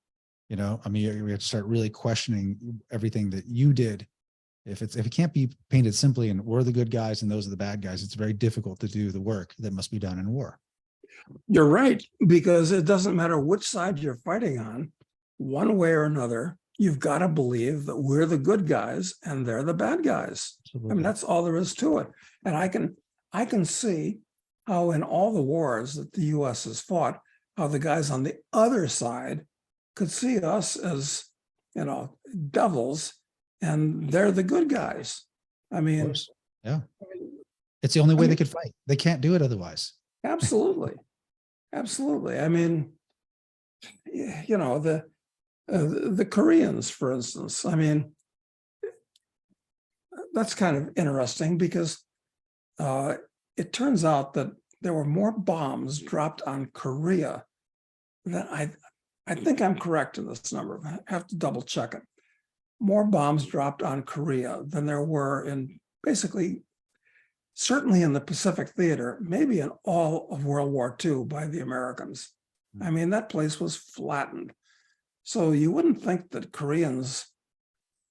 I mean, we have to start really questioning everything that you did. If it can't be painted simply and we're the good guys and those are the bad guys, it's very difficult to do the work that must be done in war. You're right, because it doesn't matter which side you're fighting on, one way or another, you've got to believe that we're the good guys and they're the bad guys. Absolutely. I mean, that's all there is to it. And I can see how in all the wars that the US has fought, how the guys on the other side could see us as, devils, and they're the good guys. I mean, yeah, it's the only way they could fight. They can't do it otherwise. Absolutely. Absolutely. I mean, the Koreans, for instance, I mean, that's kind of interesting because it turns out that there were more bombs dropped on Korea than I think I'm correct in this number. I have to double check it. More bombs dropped on Korea than there were in basically, certainly in the Pacific Theater, maybe in all of World War II by the Americans. I mean, that place was flattened. So you wouldn't think that Koreans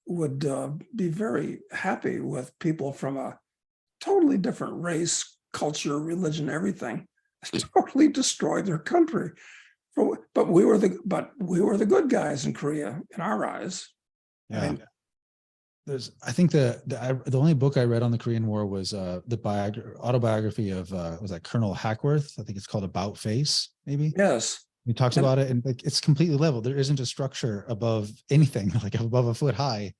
would be very happy with people from a totally different race, culture, religion, everything, totally destroyed their country. But we were the good guys in Korea, in our eyes. Yeah. I mean, I think the only book I read on the Korean War was the autobiography of was that Colonel Hackworth. I think it's called About Face, maybe. Yes. He talks about it, and it's completely level. There isn't a structure above anything, like above a foot high.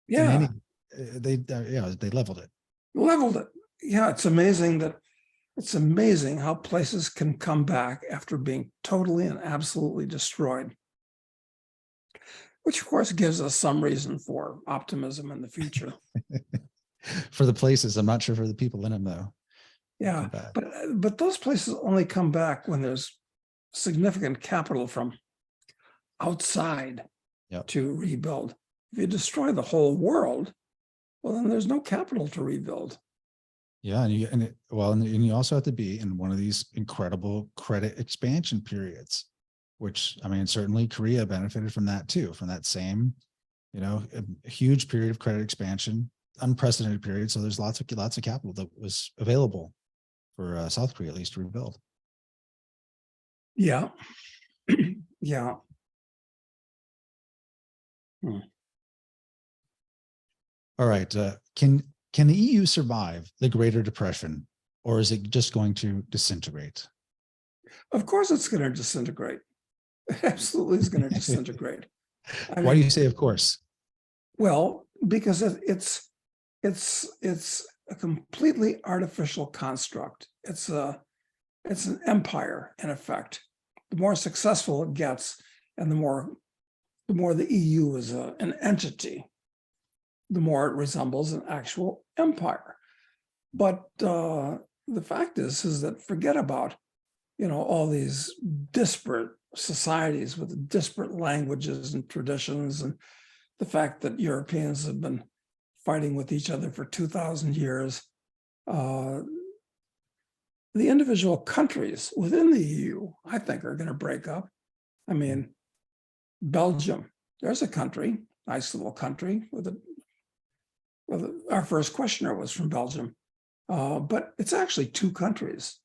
Yeah. They leveled it. Leveled it. Yeah, it's amazing how places can come back after being totally and absolutely destroyed. Which, of course, gives us some reason for optimism in the future. For the places, I'm not sure for the people in them, though. Yeah, but those places only come back when there's significant capital from outside to rebuild. If you destroy the whole world, well, then there's no capital to rebuild. Yeah, and you also have to be in one of these incredible credit expansion periods, which, I mean, certainly Korea benefited from that too, from that same, a huge period of credit expansion, unprecedented period. So there's lots of capital that was available for South Korea, at least, to rebuild. Yeah. Yeah. All right. Can the EU survive the Greater Depression, or is it just going to disintegrate? Of course it's going to disintegrate. It absolutely is going to disintegrate. Why do you say of course? Well, because it's a completely artificial construct. It's an empire, in effect. The more successful it gets, and the more the EU is an entity, the more it resembles an actual empire. But the fact is that forget about, all these disparate societies with disparate languages and traditions, and the fact that Europeans have been fighting with each other for 2,000 years. The individual countries within the EU, I think, are going to break up. I mean, Belgium, there's a country, nice little country our first questioner was from Belgium, but it's actually two countries.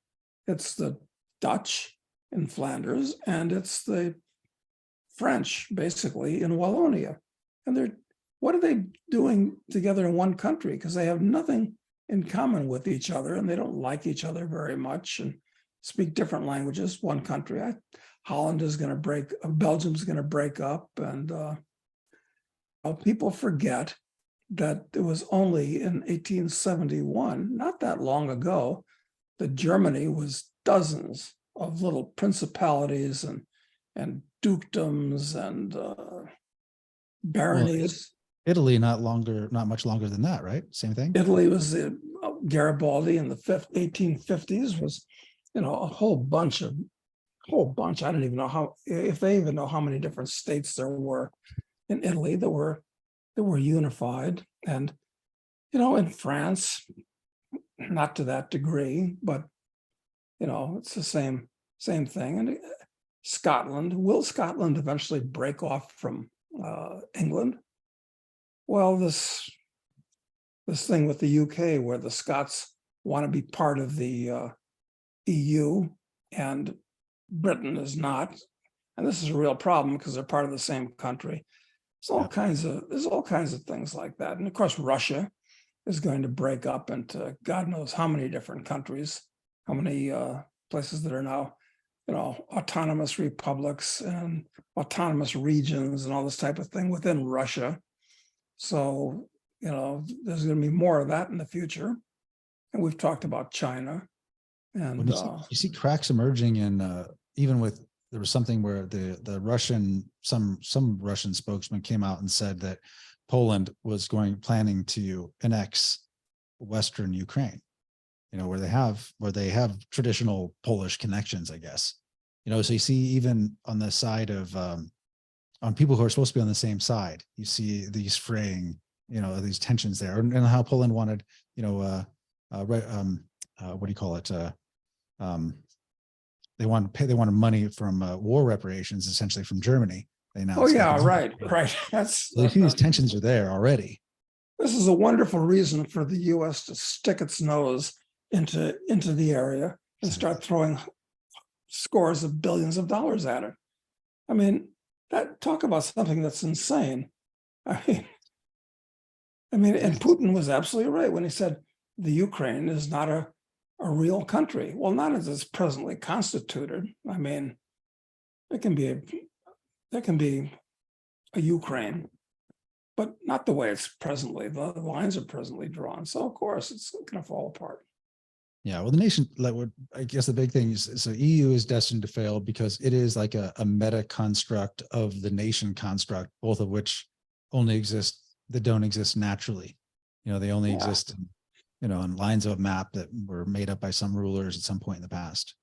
It's the Dutch in Flanders, and it's the French, basically, in Wallonia. And what are they doing together in one country? Because they have nothing in common with each other, and they don't like each other very much and speak different languages. One country, Belgium's going to break up, and people forget that it was only in 1871, not that long ago, that Germany was dozens of little principalities and dukedoms and baronies. Well, Italy, not much longer than that, right? Same thing. Italy was Garibaldi in the 1850s was, a whole bunch. I don't even know if they even know how many different states there were in Italy that were unified. And, in France, not to that degree, but it's the same thing. And will Scotland eventually break off from England? Well, this thing with the UK where the Scots want to be part of the EU and Britain is not, and this is a real problem because they're part of the same country. There's all kinds of things like that. And of course, Russia is going to break up into God knows how many different countries, how many places that are now, autonomous republics and autonomous regions and all this type of thing within Russia. So, there's going to be more of that in the future. And we've talked about China. And When you see cracks emerging in even with, there was something where the Russian, some Russian spokesman came out and said that Poland was planning to annex Western Ukraine, where they have traditional Polish connections, I guess. So you see even on the side of on people who are supposed to be on the same side, you see these fraying, these tensions there, and how Poland wanted, what do you call it? They wanted money from war reparations, essentially from Germany. They announced. Oh yeah, right. These tensions are there already. This is a wonderful reason for the U.S. to stick its nose into the area and start throwing scores of billions of dollars at it. I mean, talk about something that's insane. I mean, and Putin was absolutely right when he said the Ukraine is not a real country. Well, not as it's presently constituted. I mean, there can be a Ukraine, but not the way it's presently. The lines are presently drawn. So of course it's going to fall apart. Yeah, well, the nation, I guess the big thing is, so EU is destined to fail because it is like a meta construct of the nation construct, both of which don't exist naturally. They only exist on lines of a map that were made up by some rulers at some point in the past.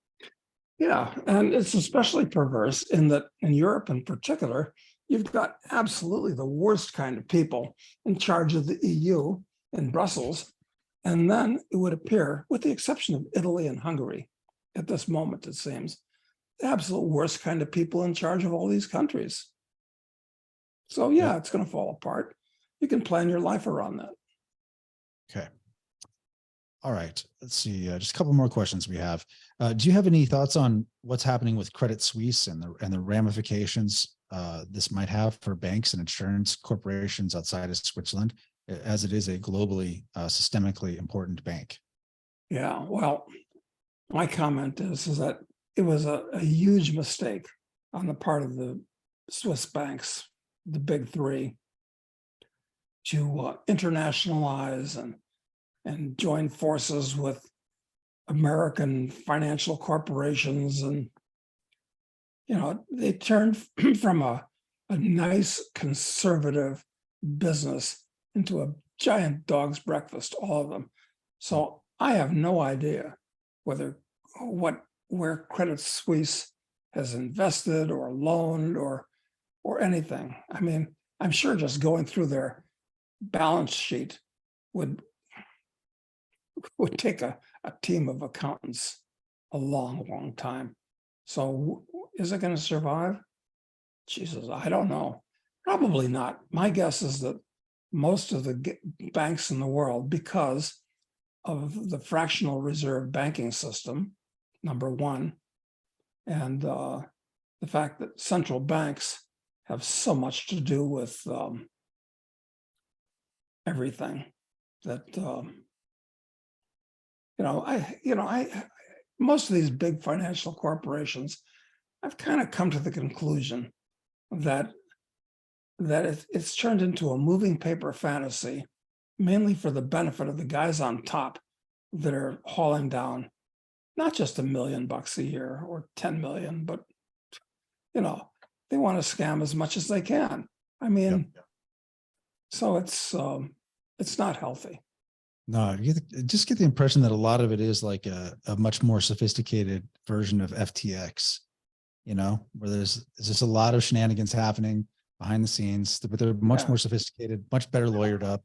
Yeah, and it's especially perverse in that in Europe in particular, you've got absolutely the worst kind of people in charge of the EU in Brussels. And then it would appear, with the exception of Italy and Hungary, at this moment, it seems, the absolute worst kind of people in charge of all these countries. So yeah, it's going to fall apart. You can plan your life around that. Okay. All right. Let's see. Just a couple more questions we have. Do you have any thoughts on what's happening with Credit Suisse and the ramifications this might have for banks and insurance corporations outside of Switzerland, as it is a globally systemically important bank? Yeah, well, my comment is that it was a huge mistake on the part of the Swiss banks, the big three, to internationalize and join forces with American financial corporations. And, they turned from a nice conservative business into a giant dog's breakfast, all of them. So I have no idea where Credit Suisse has invested or loaned or anything. I mean, I'm sure just going through their balance sheet would take a team of accountants a long time. So is it going to survive? Jesus, I don't know. Probably not. My guess is that most of the banks in the world, because of the fractional reserve banking system, number one, and the fact that central banks have so much to do with everything, that most of these big financial corporations, I've kind of come to the conclusion that it's turned into a moving paper fantasy, mainly for the benefit of the guys on top that are hauling down not just $1 million a year or 10 million, but they want to scam as much as they can. I mean, so it's not healthy. No, just get the impression that a lot of it is like a much more sophisticated version of FTX, where there's just a lot of shenanigans happening behind the scenes, but they're much more sophisticated, much better lawyered up,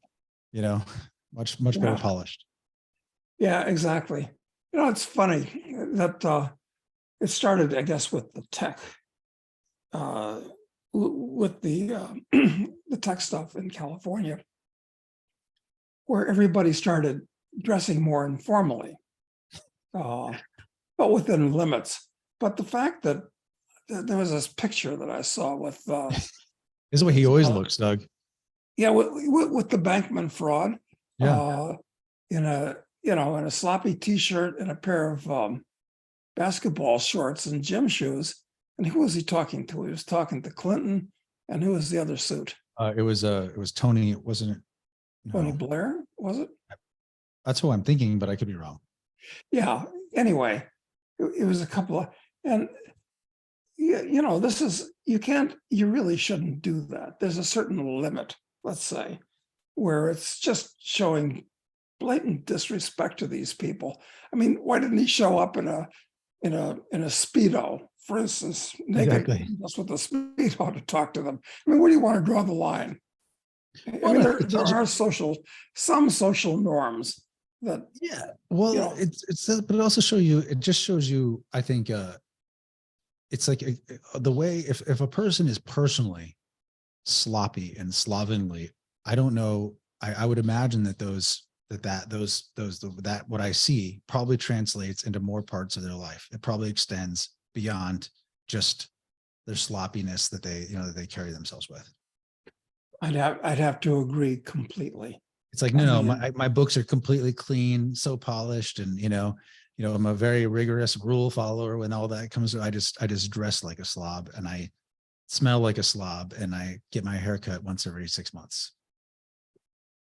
much better polished. Yeah, exactly. You know, it's funny that it started, I guess, with the tech, with the the tech stuff in California, where everybody started dressing more informally, uh, but within limits. But the fact that there was this picture that I saw with, This is the way he always looks, Doug. yeah, with the Bankman fraud, Yeah. in a, you know, in a sloppy T-shirt and a pair of basketball shorts and gym shoes. And who was he talking to? He was talking to Clinton, and who was the other suit? It was Tony, wasn't it? Tony No, Blair, was it? that's who I'm thinking, but I could be wrong. Yeah. Anyway, it was a couple of, and you know, this is, you really shouldn't do that. There's a certain limit, let's say, where it's just showing blatant disrespect to these people. I mean, why didn't he show up in a Speedo, for instance, naked, Exactly. just with a Speedo to talk to them? I mean, where do you want to draw the line? I Well, mean, it there tells you- are some social norms that, Yeah. Well, you know, but it also it just shows you, I think, it's like the way, if a person is personally sloppy and slovenly, I don't know. I would imagine that that what I see probably translates into more parts of their life. It probably extends beyond just their sloppiness that that they carry themselves with. I'd have to agree completely. It's like, I no, mean, my books are completely clean, so polished, and I'm a very rigorous rule follower. When all that comes, I just dress like a slob, and I smell like a slob, and I get my hair cut once every 6 months.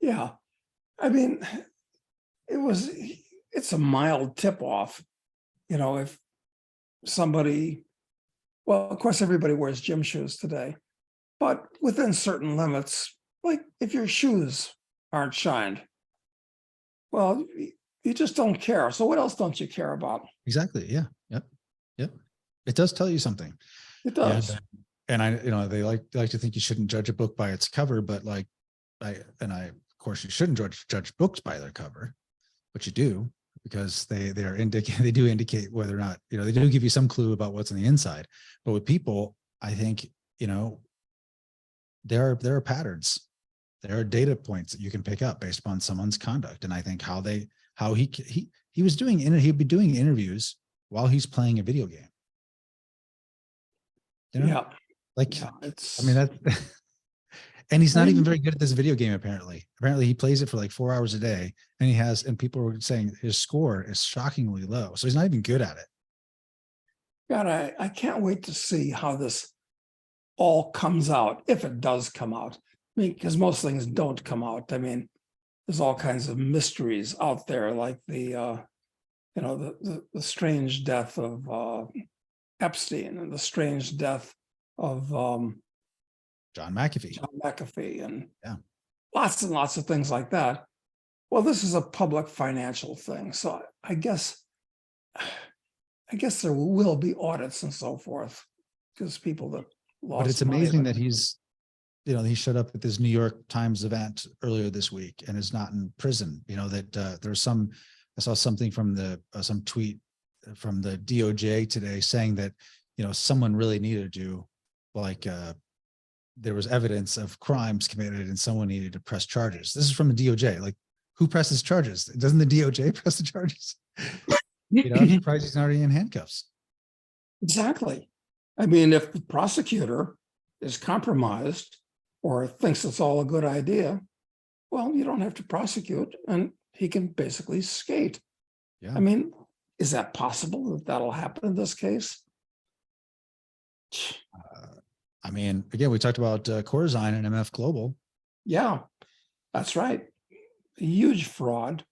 yeah, I mean, it's a mild tip off, you know, if somebody, well, of course, everybody wears gym shoes today, but within certain limits, like if your shoes aren't shined, well, you just don't care. So what else don't you care about? Exactly. Yeah. Yep. Yep. It does tell you something. It Yeah. does. And they like to think you shouldn't judge a book by its cover, but like, of course, you shouldn't judge books by their cover, but you do, because they do indicate whether or not, they do give you some clue about what's on the inside. But with people, I think, there are patterns, there are data points that you can pick up based upon someone's conduct. And I think he was doing, he'd be doing interviews while he's playing a video game. Yeah. Like, Yeah, I mean, that, and he's I not mean, even very good at this video game, apparently. Apparently he plays it for like 4 hours a day, and people were saying his score is shockingly low. So he's not even good at it. God, I can't wait to see how this all comes out, if it does come out. I mean, because most things don't come out. I mean, there's all kinds of mysteries out there, like the strange death of Epstein, and the strange death of John McAfee. John McAfee, and Yeah. lots and lots of things like that. Well, this is a public financial thing, so I guess there will be audits and so forth, because people that lost But it's money, amazing that he showed up at this New York Times event earlier this week and is not in prison. There's I saw something from some tweet from the DOJ today saying that, someone really needed to, like, there was evidence of crimes committed and someone needed to press charges. This is from the DOJ. Like, who presses charges? Doesn't the DOJ press the charges? I'm surprised he's not already in handcuffs. Exactly. I mean, if the prosecutor is compromised or thinks it's all a good idea, well, you don't have to prosecute, and he can basically skate. Yeah. I mean, is that possible that that'll happen in this case? I mean, again, we talked about Corzine and MF Global. Yeah, that's right. A huge fraud.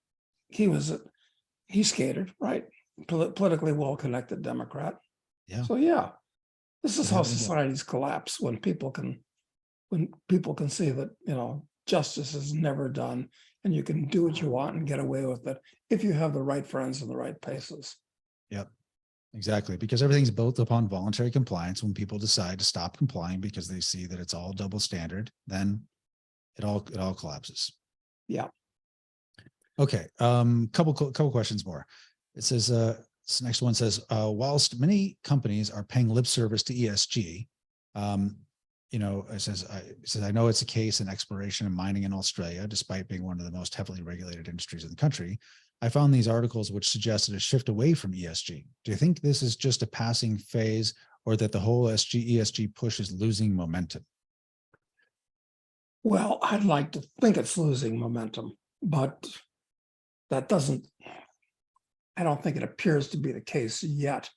He skated, right? Politically well-connected Democrat. Yeah. So yeah, this is It how happened again. societies collapse, when people can see that, justice is never done, and you can do what you want and get away with it if you have the right friends and the right paces. Yep. Exactly. Because everything's built upon voluntary compliance. When people decide to stop complying because they see that it's all double standard, then it all collapses. Yeah. Okay. Couple questions more. It says, this next one says, whilst many companies are paying lip service to ESG, it says, I know it's a case in exploration and mining in Australia, despite being one of the most heavily regulated industries in the country. I found these articles which suggested a shift away from ESG. Do you think this is just a passing phase, or that the whole ESG push is losing momentum? Well, I'd like to think it's losing momentum, but that doesn't, I don't think it appears to be the case yet.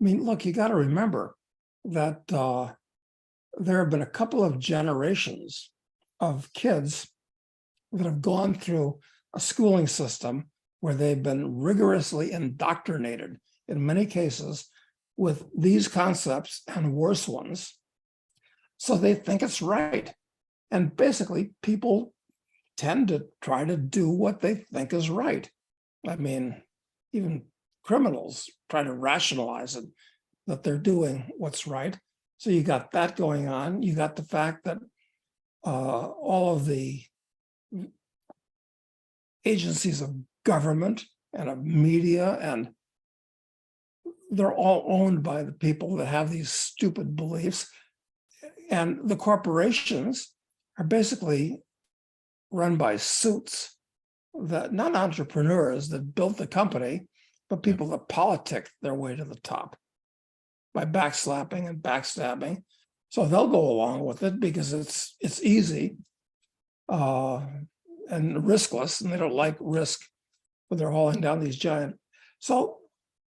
I mean, look, you got to remember that there have been a couple of generations of kids that have gone through a schooling system where they've been rigorously indoctrinated, in many cases, with these concepts and worse ones. So they think it's right. And basically, people tend to try to do what they think is right. I mean, even criminals try to rationalize it, that they're doing what's right. So you got that going on. You got the fact that all of the agencies of government and of media, and they're all owned by the people that have these stupid beliefs. And the corporations are basically run by suits, that not entrepreneurs that built the company, but people that politic their way to the top by backslapping and backstabbing. So they'll go along with it because it's easy and riskless, and they don't like risk, but they're hauling down these giant. So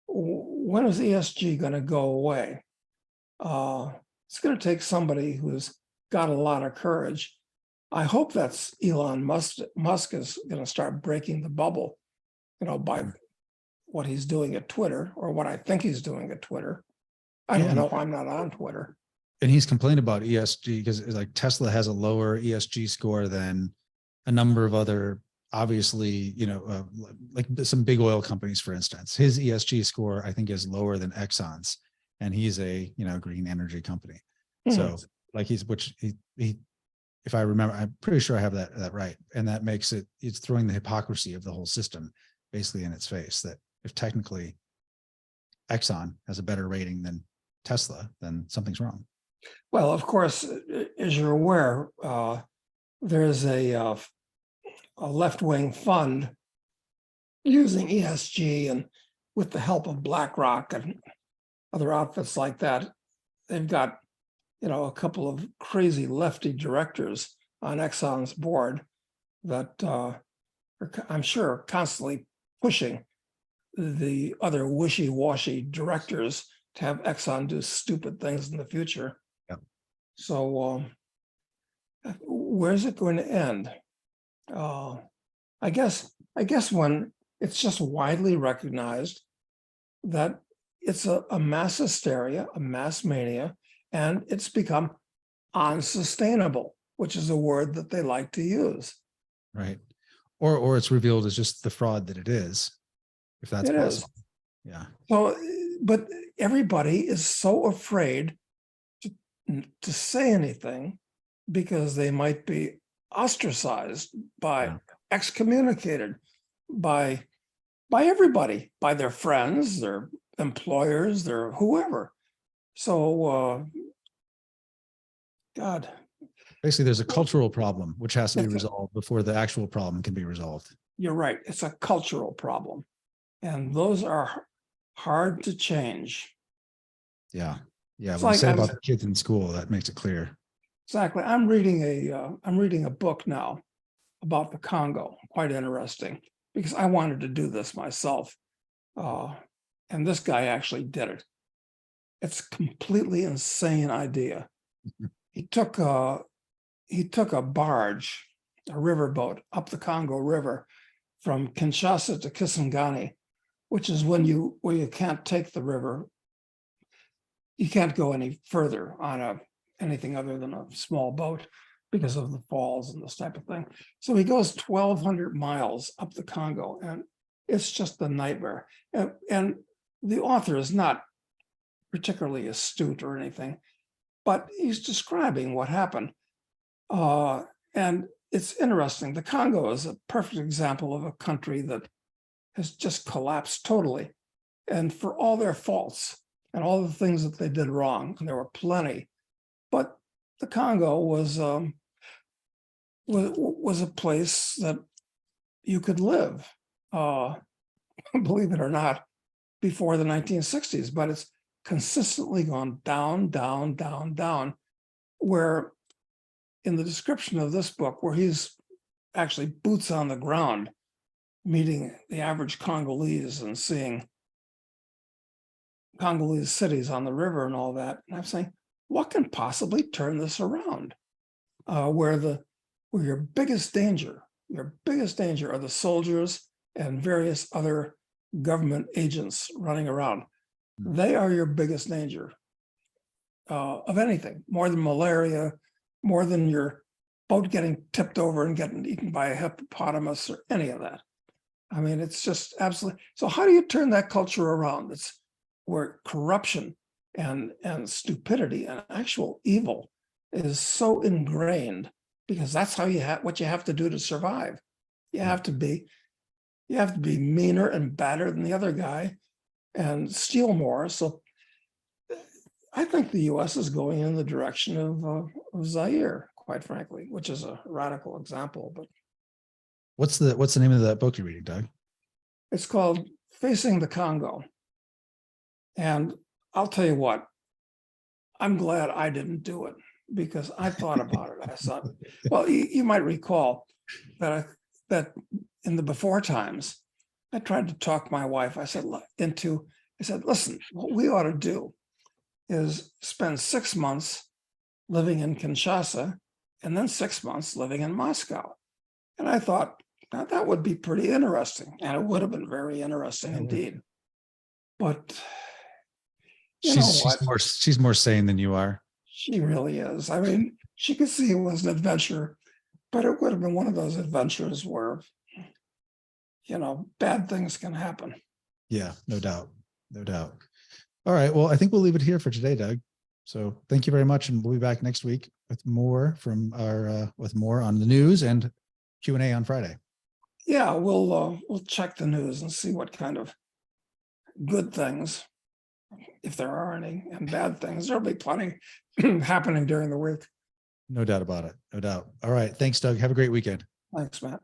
when is ESG going to go away? It's going to take somebody who's got a lot of courage. I hope that's Elon Musk. Musk is going to start breaking the bubble, by what he's doing at Twitter, or what I think he's doing at Twitter. I don't know. I'm not on Twitter. And he's complained about ESG because like Tesla has a lower ESG score than a number of other, obviously, like some big oil companies, for instance. His ESG score, I think, is lower than Exxon's, and he's a green energy company. So like if I remember, I'm pretty sure I have that right. And that makes it's throwing the hypocrisy of the whole system basically in its face, that if technically Exxon has a better rating than Tesla, then something's wrong. Well, of course, as you're aware, there's a left-wing fund using ESG, and with the help of BlackRock and other outfits like that, they've got a couple of crazy lefty directors on Exxon's board that are, I'm sure, constantly pushing the other wishy-washy directors to have Exxon do stupid things in the future. Yep. So where's it going to end? I guess when it's just widely recognized that it's a mass hysteria, a mass mania, and it's become unsustainable, which is a word that they like to use. Right. Or it's revealed as just the fraud that it is, if that's possible. Yeah. So, but everybody is so afraid to say anything because they might be ostracized, excommunicated by everybody, by their friends, their employers, their whoever. So, God. Basically, there's a cultural problem which has to be resolved before the actual problem can be resolved. You're right. It's a cultural problem. And those are hard to change. Yeah. Yeah. It's When you like say about the kids in school, that makes it clear. Exactly. I'm reading a book now about the Congo. Quite interesting, because I wanted to do this myself. And this guy actually did it. It's a completely insane idea. He took a barge, a riverboat up the Congo River from Kinshasa to Kisangani, which is where you can't take the river. You can't go any further on anything other than a small boat because of the falls and this type of thing. So he goes 1,200 miles up the Congo, and it's just a nightmare. And the author is not particularly astute or anything, but he's describing what happened. And it's interesting. The Congo is a perfect example of a country that has just collapsed totally. And for all their faults and all the things that they did wrong, and there were plenty, but the Congo was a place that you could live, believe it or not, before the 1960s, but it's consistently gone down, down, down, down, where in the description of this book, where he's actually boots on the ground, meeting the average Congolese and seeing Congolese cities on the river and all that. And I'm saying, what can possibly turn this around? Where your biggest danger are the soldiers and various other government agents running around. They are your biggest danger of anything, more than malaria, more than your boat getting tipped over and getting eaten by a hippopotamus or any of that. I mean, it's just absolutely. So how do you turn that culture around? It's where corruption and stupidity and actual evil is so ingrained, because that's how what you have to do to survive. You have to be meaner and badder than the other guy and steal more. So I think the US is going in the direction of Zaire, quite frankly, which is a radical example. But what's the name of that book you're reading, Doug? it's called Facing the Congo. And I'll tell you what, I'm glad I didn't do it, because I thought about it. I thought, well, you might recall that in the before times, I tried to talk my wife. I said, listen, what we ought to do is spend 6 months living in Kinshasa and then 6 months living in Moscow. And I thought, now that would be pretty interesting. And it would have been very interesting indeed. But she's more sane than you are. She really is. I mean, she could see it was an adventure, but it would have been one of those adventures where, bad things can happen. Yeah, no doubt. No doubt. All right. Well, I think we'll leave it here for today, Doug. So thank you very much. And we'll be back next week with more with more on the news and Q&A on Friday. Yeah, we'll check the news and see what kind of good things, if there are any, and bad things. There'll be plenty happening during the week. No doubt about it. No doubt. All right. Thanks, Doug. Have a great weekend. Thanks, Matt.